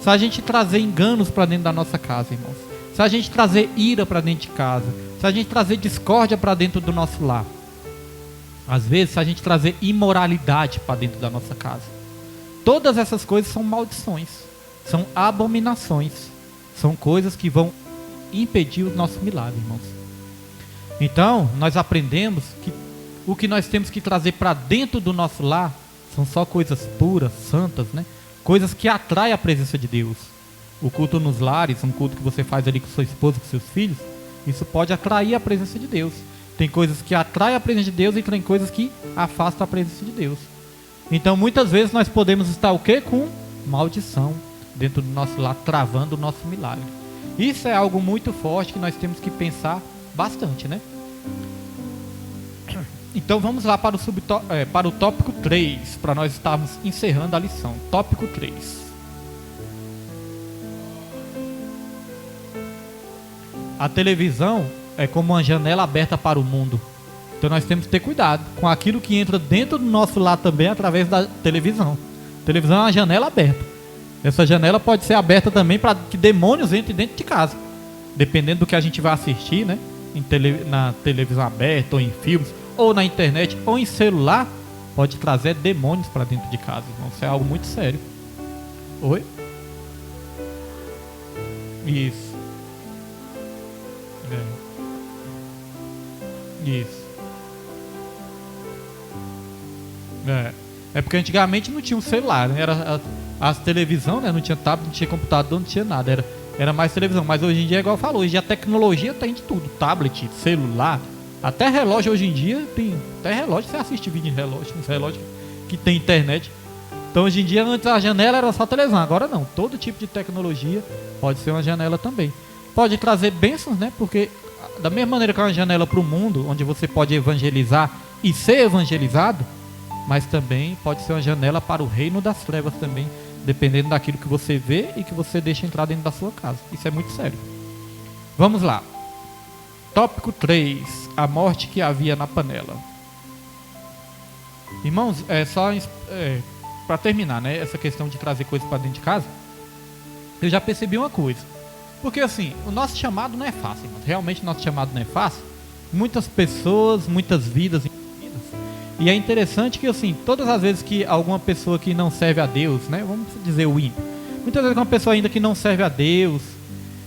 se a gente trazer enganos para dentro da nossa casa, irmãos, se a gente trazer ira para dentro de casa, se a gente trazer discórdia para dentro do nosso lar, às vezes se a gente trazer imoralidade para dentro da nossa casa, todas essas coisas são maldições, são abominações, são coisas que vão impedir o nosso milagre, irmãos. Então, nós aprendemos que o que nós temos que trazer para dentro do nosso lar são só coisas puras, santas, né? Coisas que atraem a presença de Deus. O culto nos lares, um culto que você faz ali com sua esposa, com seus filhos, isso pode atrair a presença de Deus. Tem coisas que atraem a presença de Deus e tem coisas que afastam a presença de Deus. Então, muitas vezes nós podemos estar o quê? Com maldição dentro do nosso lar, travando o nosso milagre. Isso é algo muito forte que nós temos que pensar bastante, né? Então vamos lá para o tópico 3, para nós estarmos encerrando a lição. Tópico 3. A televisão é como uma janela aberta para o mundo. Então nós temos que ter cuidado com aquilo que entra dentro do nosso lar também através da televisão. A televisão é uma janela aberta. Essa janela pode ser aberta também para que demônios entrem dentro de casa. Dependendo do que a gente vai assistir, né? Na televisão aberta, ou em filmes, ou na internet, ou em celular, pode trazer demônios para dentro de casa. Então, isso é algo muito sério. Oi? Isso. Isso. É porque antigamente não tinha um celular, né? Era as televisão, né? Não tinha tablet, não tinha computador, não tinha nada. Era mais televisão. Mas hoje em dia, igual falou, hoje a tecnologia tem de tudo. Tablet, celular, até relógio hoje em dia tem. Até relógio, você assiste vídeo em relógio, uns relógios que tem internet. Então hoje em dia, antes a janela era só televisão. Agora não, todo tipo de tecnologia pode ser uma janela também. Pode trazer bênçãos, né? Porque da mesma maneira que é uma janela para o mundo, onde você pode evangelizar e ser evangelizado, mas também pode ser uma janela para o reino das trevas também, dependendo daquilo que você vê e que você deixa entrar dentro da sua casa. Isso é muito sério. Vamos lá. Tópico 3. A morte que havia na panela. Irmãos, para terminar, né, essa questão de trazer coisas para dentro de casa, eu já percebi uma coisa. Porque assim, o nosso chamado não é fácil, irmãos. Realmente o nosso chamado não é fácil. Muitas pessoas, muitas vidas. E é interessante que assim, todas as vezes que alguma pessoa que não serve a Deus, né, vamos dizer o ímpio, muitas vezes uma pessoa ainda que não serve a Deus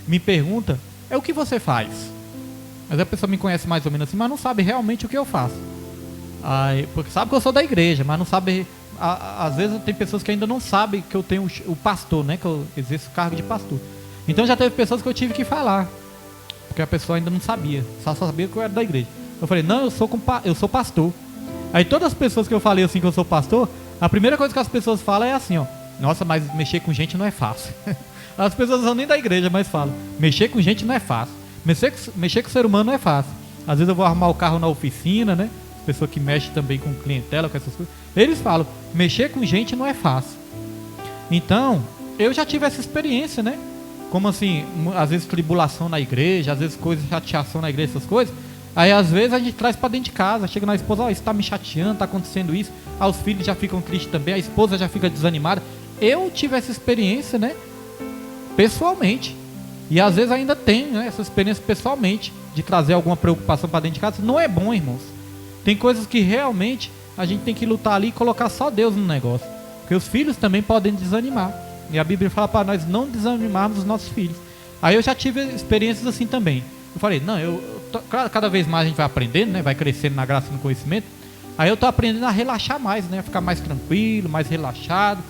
me pergunta, o que você faz? Mas a pessoa me conhece mais ou menos assim, mas não sabe realmente o que eu faço. Porque sabe que eu sou da igreja, mas não sabe. Às vezes tem pessoas que ainda não sabem que eu tenho o pastor, né, que eu exerço o cargo de pastor. Então já teve pessoas que eu tive que falar, porque a pessoa ainda não sabia, só sabia que eu era da igreja. Eu falei, não, eu sou pastor. Aí todas as pessoas que eu falei assim que eu sou pastor, a primeira coisa que as pessoas falam é assim, ó, nossa, mas mexer com gente não é fácil. As pessoas não são nem da igreja, mas falam, mexer com gente não é fácil. Mexer com o ser humano não é fácil. Às vezes eu vou arrumar o carro na oficina, né? Pessoa que mexe também com clientela, com essas coisas. Eles falam, mexer com gente não é fácil. Então, eu já tive essa experiência, né? Como assim, às vezes tribulação na igreja, às vezes coisas, chateação na igreja, essas coisas. Aí às vezes a gente traz pra dentro de casa, chega na esposa, isso tá me chateando, tá acontecendo isso. Aí os filhos já ficam tristes também, a esposa já fica desanimada. Eu tive essa experiência, né? Pessoalmente. E às vezes ainda tenho, né, essa experiência pessoalmente, de trazer alguma preocupação pra dentro de casa. Não é bom, irmãos. Tem coisas que realmente a gente tem que lutar ali e colocar só Deus no negócio. Porque os filhos também podem desanimar. E a Bíblia fala para nós não desanimarmos os nossos filhos. Aí eu já tive experiências assim também. Eu falei, não, cada vez mais a gente vai aprendendo, né? Vai crescendo na graça e no conhecimento. Aí eu tô aprendendo a relaxar mais, né? Ficar mais tranquilo, mais relaxado.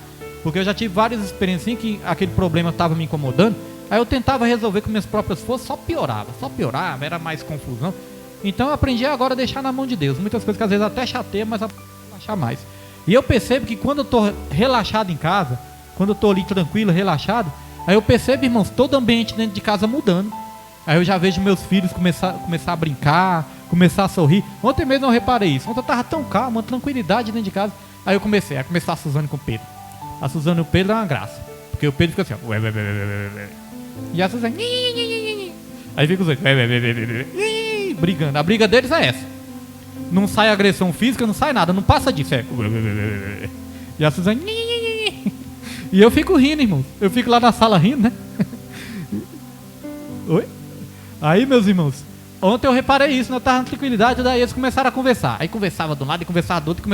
Porque eu já tive várias experiências em que aquele problema estava me incomodando. Aí eu tentava resolver com minhas próprias forças, só piorava, era mais confusão. Então eu aprendi agora a deixar na mão de Deus. Muitas coisas que às vezes até chateia, mas relaxar mais. E eu percebo que quando eu tô relaxado em casa, quando eu tô ali tranquilo, relaxado, aí eu percebo, irmãos, todo o ambiente dentro de casa mudando. Aí eu já vejo meus filhos começar a brincar, começar a sorrir. Ontem mesmo eu reparei isso. Ontem eu tava tão calmo, uma tranquilidade dentro de casa. Aí eu comecei a Suzane com o Pedro. A Suzane e o Pedro é uma graça. Porque o Pedro fica assim, ó. E a Suzane. Aí fica os dois brigando. A briga deles é essa. Não sai agressão física, não sai nada, não passa disso. E a Suzane. E eu fico rindo, irmãos. Eu fico lá na sala rindo, né? Oi? Aí, meus irmãos, ontem eu reparei isso, né? Eu tava na tranquilidade, daí eles começaram a conversar. Aí conversava de um lado e conversava do outro,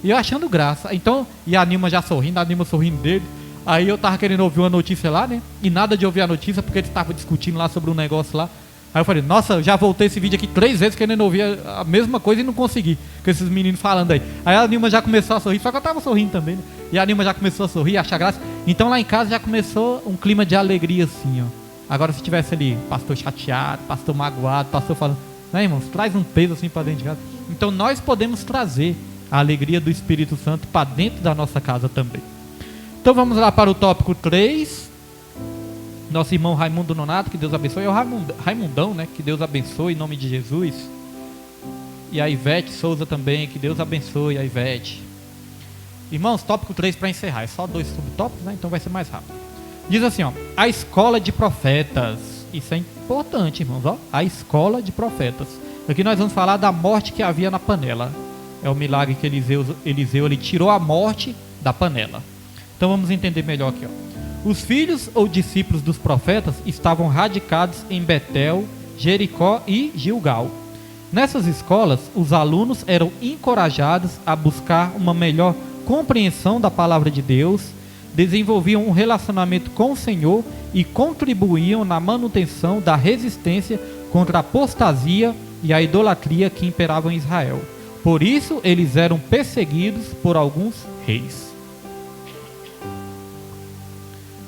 e eu achando graça. Então, e a Nilma já sorrindo, a Nilma sorrindo dele. Aí eu tava querendo ouvir uma notícia lá, né? E nada de ouvir a notícia, porque eles estavam discutindo lá sobre um negócio lá. Aí eu falei, nossa, eu já voltei esse vídeo aqui 3 vezes querendo ouvir a mesma coisa e não consegui. Com esses meninos falando aí. Aí a Nilma já começou a sorrir, só que eu tava sorrindo também, né? E a Nilma já começou a sorrir, achar graça. Então lá em casa já começou um clima de alegria assim, ó. Agora se tivesse ali pastor chateado, pastor magoado, pastor falando, né, irmãos, traz um peso assim para dentro de casa. Então nós podemos trazer a alegria do Espírito Santo para dentro da nossa casa também. Então vamos lá para o tópico 3. Nosso irmão Raimundo Nonato, que Deus abençoe. É o Raimundão, né? Que Deus abençoe em nome de Jesus. E a Ivete Souza também, que Deus abençoe a Ivete. Irmãos, tópico 3 para encerrar. É só 2 subtópicos, né? Então vai ser mais rápido. Diz assim, ó. A escola de profetas. Isso é importante, irmãos, ó. A escola de profetas. Aqui nós vamos falar da morte que havia na panela. É o milagre que Eliseu ele tirou a morte da panela. Então vamos entender melhor aqui, ó. Os filhos ou discípulos dos profetas estavam radicados em Betel, Jericó e Gilgal. Nessas escolas, os alunos eram encorajados a buscar uma melhor compreensão da palavra de Deus, desenvolviam um relacionamento com o Senhor e contribuíam na manutenção da resistência contra a apostasia e a idolatria que imperavam em Israel. Por isso, eles eram perseguidos por alguns reis.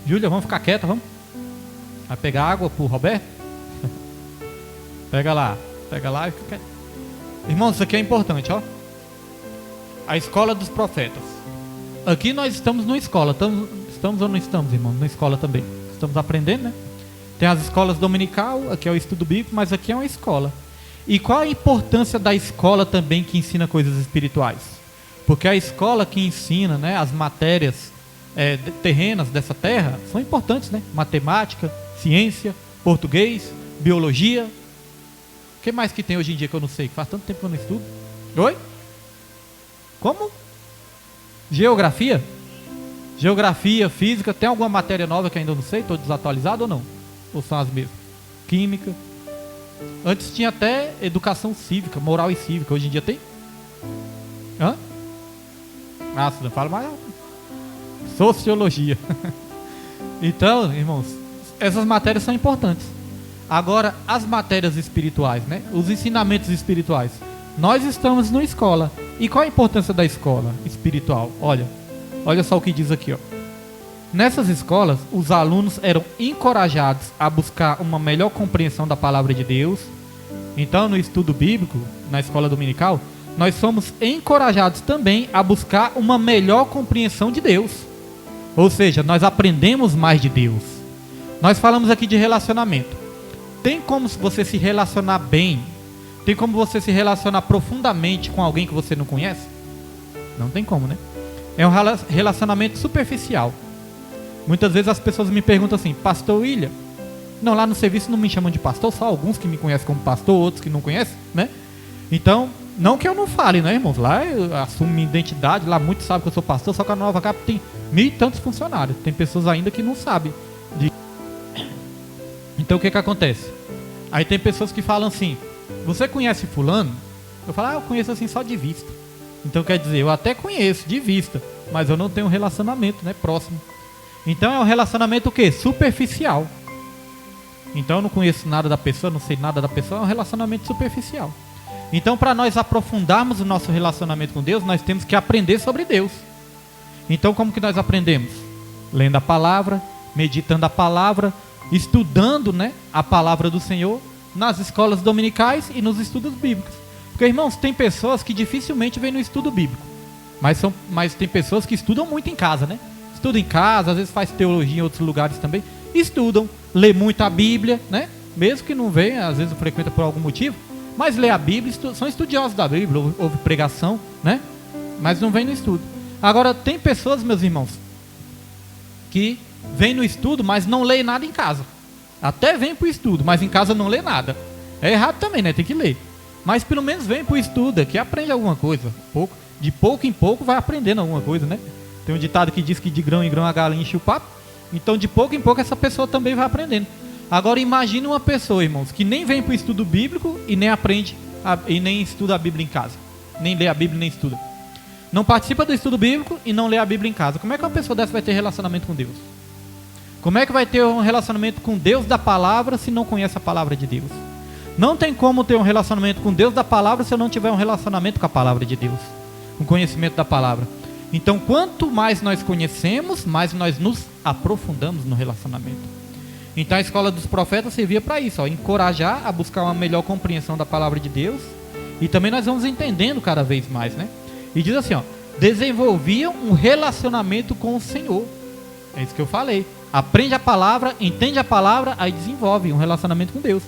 Júlia, vamos ficar quieta, vamos? Vai pegar água pro Roberto? Pega lá e fica quieto. Irmãos, isso aqui é importante, ó. A escola dos profetas. Aqui nós estamos numa escola. Estamos ou não estamos, irmãos? Na escola também. Estamos aprendendo, né? Tem as escolas dominical, aqui é o estudo bíblico, mas aqui é uma escola. E qual a importância da escola também que ensina coisas espirituais? Porque a escola que ensina, né, as matérias terrenas dessa terra são importantes, né? Matemática, ciência, português, biologia. O que mais que tem hoje em dia que eu não sei? Faz tanto tempo que eu não estudo. Oi? Como? Geografia? Geografia, física. Tem alguma matéria nova que ainda não sei? Estou desatualizado ou não? Ou são as mesmas? Química. Antes tinha até educação cívica, moral e cívica. Hoje em dia tem? Hã? Ah, você não fala mais. Sociologia. Então, irmãos, essas matérias são importantes. Agora, as matérias espirituais, né? Os ensinamentos espirituais. Nós estamos numa escola. E qual a importância da escola espiritual? Olha só o que diz aqui, ó. Nessas escolas, os alunos eram encorajados a buscar uma melhor compreensão da palavra de Deus. Então, no estudo bíblico, na escola dominical, nós somos encorajados também a buscar uma melhor compreensão de Deus. Ou seja, nós aprendemos mais de Deus. Nós falamos aqui de relacionamento. Tem como você se relacionar bem? Tem como você se relacionar profundamente com alguém que você não conhece? Não tem como, né? É um relacionamento superficial. Muitas vezes as pessoas me perguntam assim, Pastor William? Não, lá no serviço não me chamam de pastor, só alguns que me conhecem como pastor, outros que não conhecem, né? Então, não que eu não fale, né, irmãos? Lá eu assumo minha identidade, lá muitos sabem que eu sou pastor, só que a Nova Capa tem 1.000 e tantos funcionários. Tem pessoas ainda que não sabem. Então o que acontece? Aí tem pessoas que falam assim, você conhece fulano? Eu falo, eu conheço assim só de vista. Então quer dizer, eu até conheço de vista, mas eu não tenho um relacionamento, né, próximo. Então é um relacionamento o quê? Superficial. Então eu não conheço nada da pessoa, não sei nada da pessoa, é um relacionamento superficial. Então para nós aprofundarmos o nosso relacionamento com Deus, nós temos que aprender sobre Deus. Então como que nós aprendemos? Lendo a palavra, meditando a palavra, estudando, né, a palavra do Senhor nas escolas dominicais e nos estudos bíblicos. Porque, irmãos, tem pessoas que dificilmente vêm no estudo bíblico, mas tem pessoas que estudam muito em casa, né? Estudam em casa, às vezes faz teologia em outros lugares também, estudam, lê muito a Bíblia, né? Mesmo que não venha, às vezes não frequenta por algum motivo, mas lê a Bíblia, são estudiosos da Bíblia, ouve pregação, né? Mas não vem no estudo. Agora, tem pessoas, meus irmãos, que vêm no estudo, mas não leem nada em casa. Até vem para o estudo, mas em casa não lê nada. É errado também, né? Tem que ler. Mas pelo menos vem para o estudo, que aprende alguma coisa. De pouco em pouco vai aprendendo alguma coisa, né? Tem um ditado que diz que de grão em grão a galinha enche o papo. Então de pouco em pouco essa pessoa também vai aprendendo. Agora imagine uma pessoa, irmãos, que nem vem para o estudo bíblico e nem aprende e nem estuda a Bíblia em casa. Nem lê a Bíblia, nem estuda. Não participa do estudo bíblico e não lê a Bíblia em casa. Como é que uma pessoa dessa vai ter relacionamento com Deus? Como é que vai ter um relacionamento com Deus da palavra se não conhece a palavra de Deus? Não tem como ter um relacionamento com Deus da palavra se eu não tiver um relacionamento com a palavra de Deus. Um conhecimento da palavra. Então, quanto mais nós conhecemos, mais nós nos aprofundamos no relacionamento. Então, a escola dos profetas servia para isso, encorajar a buscar uma melhor compreensão da palavra de Deus. E também nós vamos entendendo cada vez mais, né? E diz assim, desenvolviam um relacionamento com o Senhor. É isso que eu falei. Aprende a palavra, entende a palavra, aí desenvolve um relacionamento com Deus.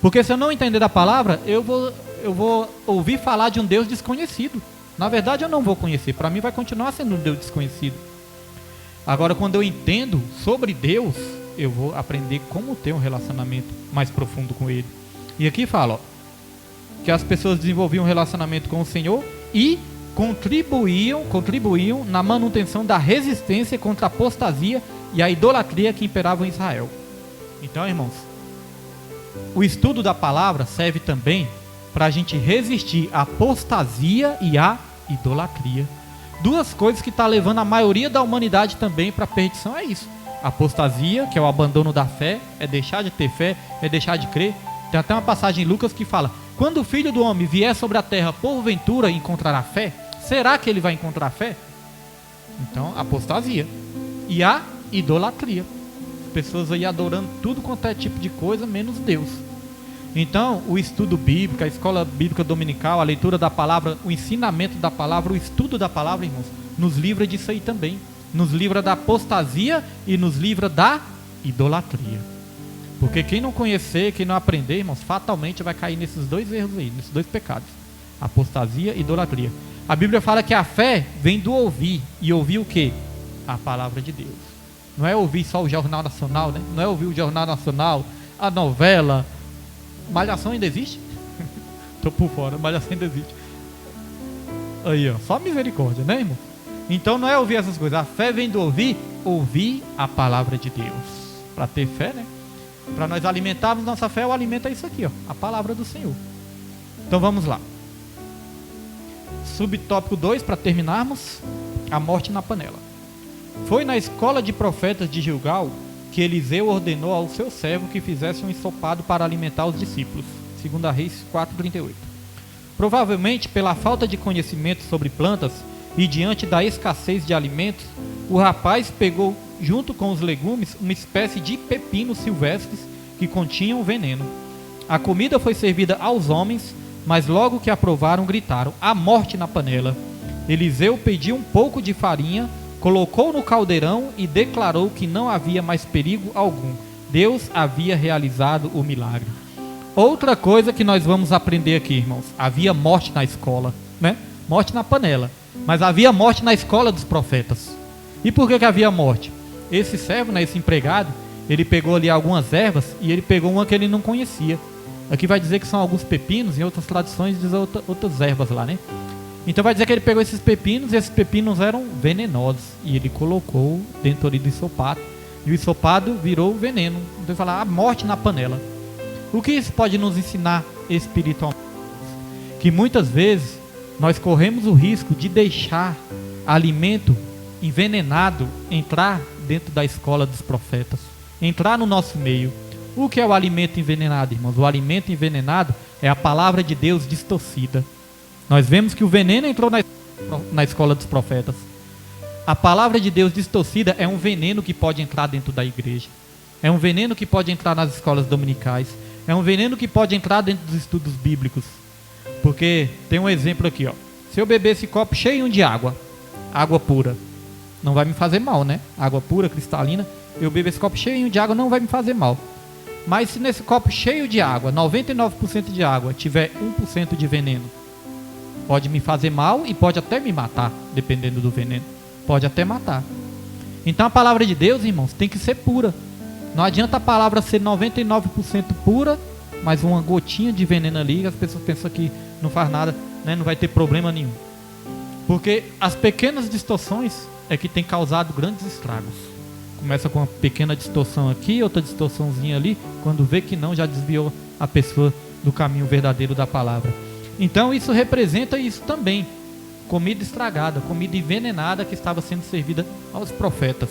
Porque se eu não entender da palavra, eu vou ouvir falar de um Deus desconhecido. Na verdade, eu não vou conhecer. Para mim, vai continuar sendo um Deus desconhecido. Agora, quando eu entendo sobre Deus, eu vou aprender como ter um relacionamento mais profundo com Ele. E aqui fala, que as pessoas desenvolviam um relacionamento com o Senhor e contribuíam na manutenção da resistência contra a apostasia e a idolatria que imperavam em Israel. Então, irmãos, o estudo da palavra serve também para a gente resistir à apostasia e à idolatria. Duas coisas que estão levando a maioria da humanidade também para a perdição é isso. A apostasia, que é o abandono da fé, é deixar de ter fé, é deixar de crer. Tem até uma passagem em Lucas que fala: quando o Filho do Homem vier sobre a terra, porventura encontrará fé? Será que ele vai encontrar fé? Então, apostasia. E a idolatria. As pessoas aí adorando tudo quanto é tipo de coisa, menos Deus. Então, o estudo bíblico, a escola bíblica dominical, a leitura da palavra, o ensinamento da palavra, o estudo da palavra, irmãos, nos livra disso aí também. Nos livra da apostasia e nos livra da idolatria. Porque quem não conhecer, quem não aprender, irmãos, fatalmente vai cair nesses dois erros aí, nesses dois pecados. Apostasia e idolatria. A Bíblia fala que a fé vem do ouvir. E ouvir o quê? A palavra de Deus. Não é ouvir só o Jornal Nacional, né? Não é ouvir o Jornal Nacional, a novela. Malhação ainda existe? Tô por fora, Malhação ainda existe. Aí, só misericórdia, né, irmão? Então não é ouvir essas coisas. A fé vem do ouvir a palavra de Deus. Para ter fé, né? Para nós alimentarmos nossa fé, o alimento é isso aqui, a palavra do Senhor. Então vamos lá. Subtópico 2, para terminarmos: a morte na panela. Foi na escola de profetas de Gilgal que Eliseu ordenou ao seu servo que fizesse um ensopado para alimentar os discípulos. 2 Reis 4:38. Provavelmente pela falta de conhecimento sobre plantas e diante da escassez de alimentos, o rapaz pegou junto com os legumes uma espécie de pepinos silvestres que continham veneno. A comida foi servida aos homens, mas logo que a provaram gritaram: a morte na panela. Eliseu pediu um pouco de farinha, colocou no caldeirão e declarou que não havia mais perigo algum. Deus havia realizado o milagre. Outra coisa que nós vamos aprender aqui, irmãos: havia morte na escola, né? Morte na panela, mas havia morte na escola dos profetas. E por que havia morte? Esse servo, né, esse empregado, ele pegou ali algumas ervas e ele pegou uma que ele não conhecia. Aqui vai dizer que são alguns pepinos, em outras traduções diz outras ervas lá, né? Então vai dizer que ele pegou esses pepinos e esses pepinos eram venenosos. E ele colocou dentro ali do ensopado. E o ensopado virou veneno. Então fala, a morte na panela. O que isso pode nos ensinar espiritualmente? Que muitas vezes nós corremos o risco de deixar alimento envenenado entrar dentro da escola dos profetas. Entrar no nosso meio. O que é o alimento envenenado, irmãos? O alimento envenenado é a palavra de Deus distorcida. Nós vemos que o veneno entrou na escola dos profetas. A palavra de Deus distorcida é um veneno que pode entrar dentro da igreja. É um veneno que pode entrar nas escolas dominicais. É um veneno que pode entrar dentro dos estudos bíblicos. Porque tem um exemplo aqui, se eu beber esse copo cheio de água pura, não vai me fazer mal, né? Água pura, cristalina. Eu bebo esse copo cheio de água, não vai me fazer mal. Mas se nesse copo cheio de água, 99% de água, tiver 1% de veneno, pode me fazer mal e pode até me matar, dependendo do veneno. Pode até matar. Então a palavra de Deus, irmãos, tem que ser pura. Não adianta a palavra ser 99% pura, mas uma gotinha de veneno ali, as pessoas pensam que não faz nada, né? Não vai ter problema nenhum. Porque as pequenas distorções é que tem causado grandes estragos. Começa com uma pequena distorção aqui, outra distorçãozinha ali, quando vê que não, já desviou a pessoa do caminho verdadeiro da palavra. Então isso representa isso também. Comida estragada, comida envenenada que estava sendo servida aos profetas.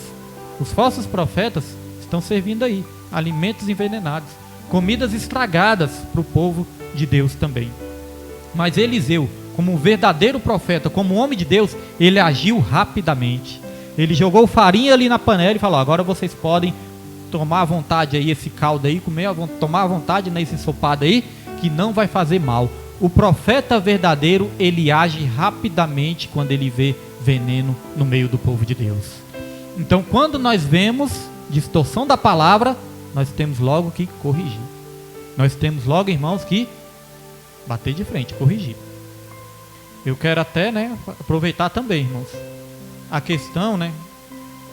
Os falsos profetas estão servindo aí alimentos envenenados, comidas estragadas para o povo de Deus também. Mas Eliseu, como um verdadeiro profeta, como um homem de Deus, ele agiu rapidamente. Ele jogou farinha ali na panela e falou: agora vocês podem tomar à vontade aí esse caldo aí, tomar à vontade nesse ensopado aí, que não vai fazer mal. O profeta verdadeiro, ele age rapidamente quando ele vê veneno no meio do povo de Deus. Então, quando nós vemos distorção da palavra, nós temos logo que corrigir. Nós temos logo, irmãos, que bater de frente, corrigir. Eu quero até, aproveitar também, irmãos, a questão,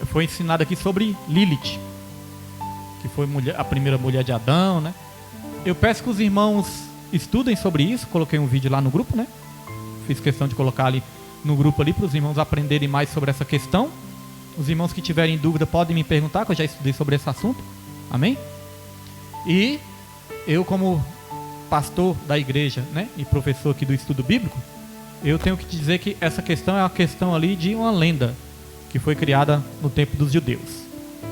foi ensinado aqui sobre Lilith, que foi a primeira mulher de Adão, Eu peço que os irmãos estudem sobre isso. Coloquei um vídeo lá no grupo, Fiz questão de colocar ali no grupo ali para os irmãos aprenderem mais sobre essa questão. Os irmãos que tiverem dúvida podem me perguntar, que eu já estudei sobre esse assunto. Amém? E eu, como pastor da igreja, e professor aqui do estudo bíblico, eu tenho que dizer que essa questão é uma questão ali de uma lenda que foi criada no tempo dos judeus,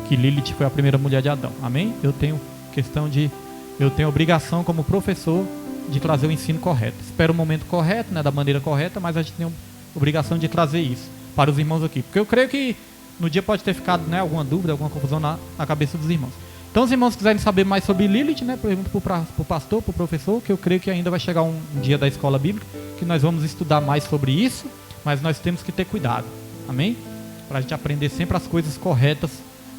que Lilith foi a primeira mulher de Adão. Amém? Eu tenho obrigação como professor de trazer o ensino correto. Espero o momento correto, da maneira correta, mas a gente tem obrigação de trazer isso para os irmãos aqui, porque eu creio que no dia pode ter ficado alguma dúvida, alguma confusão na cabeça dos irmãos. Então, os irmãos quiserem saber mais sobre Lilith, pergunta para o pastor, para o professor, que eu creio que ainda vai chegar um dia da escola bíblica que nós vamos estudar mais sobre isso, mas nós temos que ter cuidado, amém? Para a gente aprender sempre as coisas corretas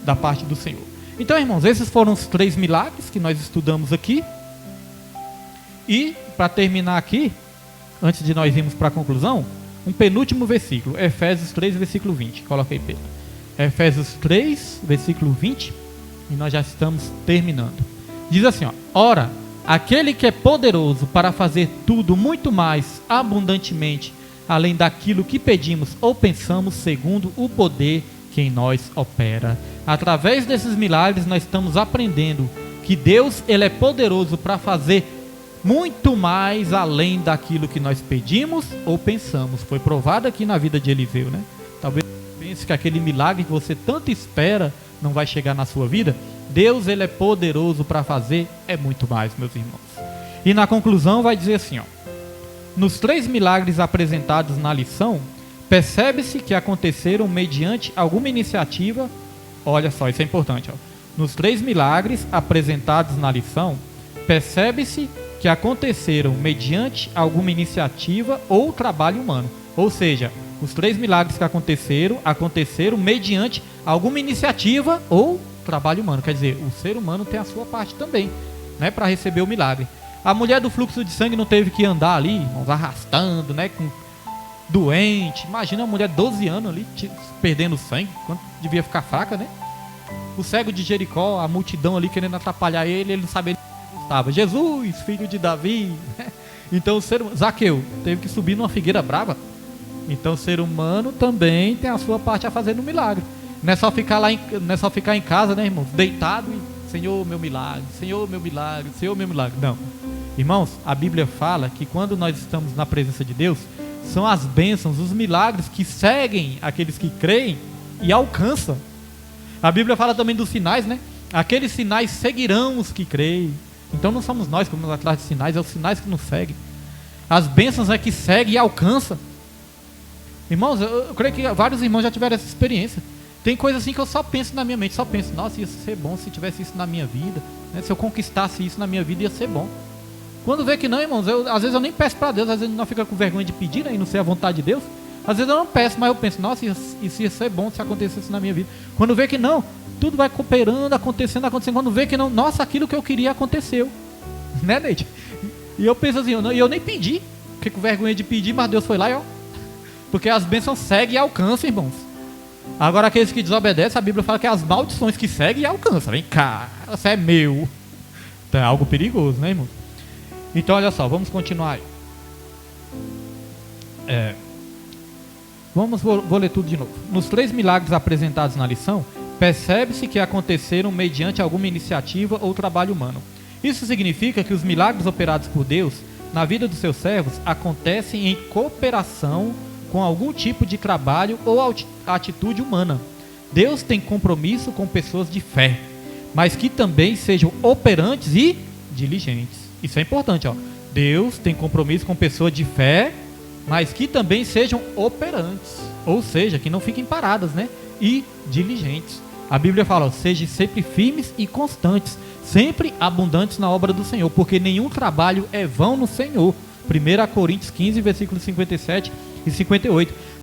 da parte do Senhor. Então, irmãos, esses foram os 3 milagres que nós estudamos aqui. E, para terminar aqui, antes de nós irmos para a conclusão, um penúltimo versículo, Efésios 3, versículo 20. Coloca aí, Pedro. Efésios 3, versículo 20. E nós já estamos terminando. Diz assim, ora, aquele que é poderoso para fazer tudo muito mais abundantemente, além daquilo que pedimos ou pensamos, segundo o poder que em nós opera. Através desses milagres nós estamos aprendendo que Deus, ele é poderoso para fazer muito mais além daquilo que nós pedimos ou pensamos. Foi provado aqui na vida de Eliseu, Talvez você pense que aquele milagre que você tanto espera não vai chegar na sua vida. Deus, ele é poderoso para fazer muito mais, meus irmãos. E na conclusão vai dizer assim, nos 3 milagres apresentados na lição, percebe-se que aconteceram mediante alguma iniciativa. Olha só, isso é importante, Nos 3 milagres apresentados na lição, percebe-se que aconteceram mediante alguma iniciativa ou trabalho humano. Ou seja, os 3 milagres que aconteceram mediante alguma iniciativa ou trabalho humano. Quer dizer, o ser humano tem a sua parte também, para receber o milagre. A mulher do fluxo de sangue não teve que andar ali, irmãos, arrastando, com doente. Imagina uma mulher de 12 anos ali, perdendo sangue, quanto devia ficar fraca, O cego de Jericó, a multidão ali querendo atrapalhar ele não sabia onde estava. Jesus, filho de Davi. Então o ser humano, Zaqueu, teve que subir numa figueira brava. Então o ser humano também tem a sua parte a fazer no milagre. Não é só ficar em casa, irmãos, deitado e Senhor, meu milagre, Senhor, meu milagre, Senhor, meu milagre. Não. Irmãos, a Bíblia fala que quando nós estamos na presença de Deus, são as bênçãos, os milagres que seguem aqueles que creem e alcançam. A Bíblia fala também dos sinais, Aqueles sinais seguirão os que creem. Então não somos nós que vamos atrás de sinais, é os sinais que nos seguem. As bênçãos é que seguem e alcançam. Irmãos, eu creio que vários irmãos já tiveram essa experiência. Tem coisas assim que eu só penso na minha mente, nossa, ia ser bom se tivesse isso na minha vida, se eu conquistasse isso na minha vida, ia ser bom. Quando vê que não, irmãos, às vezes eu nem peço para Deus, às vezes não fica com vergonha de pedir, e não sei a vontade de Deus. Às vezes eu não peço, mas eu penso, nossa, isso ia ser bom se acontecesse na minha vida. Quando vê que não, tudo vai cooperando, acontecendo. Quando vê que não, nossa, aquilo que eu queria aconteceu. Neide? E eu penso assim, eu nem pedi, fiquei com vergonha de pedir, mas Deus foi lá e Porque as bênçãos seguem e alcançam, irmãos. Agora aqueles que desobedecem, a Bíblia fala que as maldições que seguem alcançam. Vem cá, você é meu. Então é algo perigoso, né, irmão? Então olha só, vamos continuar aí. Vou ler tudo de novo. Nos 3 milagres apresentados na lição, percebe-se que aconteceram mediante alguma iniciativa ou trabalho humano. Isso significa que os milagres operados por Deus na vida dos seus servos acontecem em cooperação com algum tipo de trabalho ou atitude humana. Deus tem compromisso com pessoas de fé, mas que também sejam operantes e diligentes. Isso é importante, ó. Deus tem compromisso com pessoas de fé, mas que também sejam operantes, ou seja, que não fiquem paradas, né? E diligentes. A Bíblia fala, ó, sejam sempre firmes e constantes, sempre abundantes na obra do Senhor, porque nenhum trabalho é vão no Senhor. 1 Coríntios 15, versículos 57 e 58.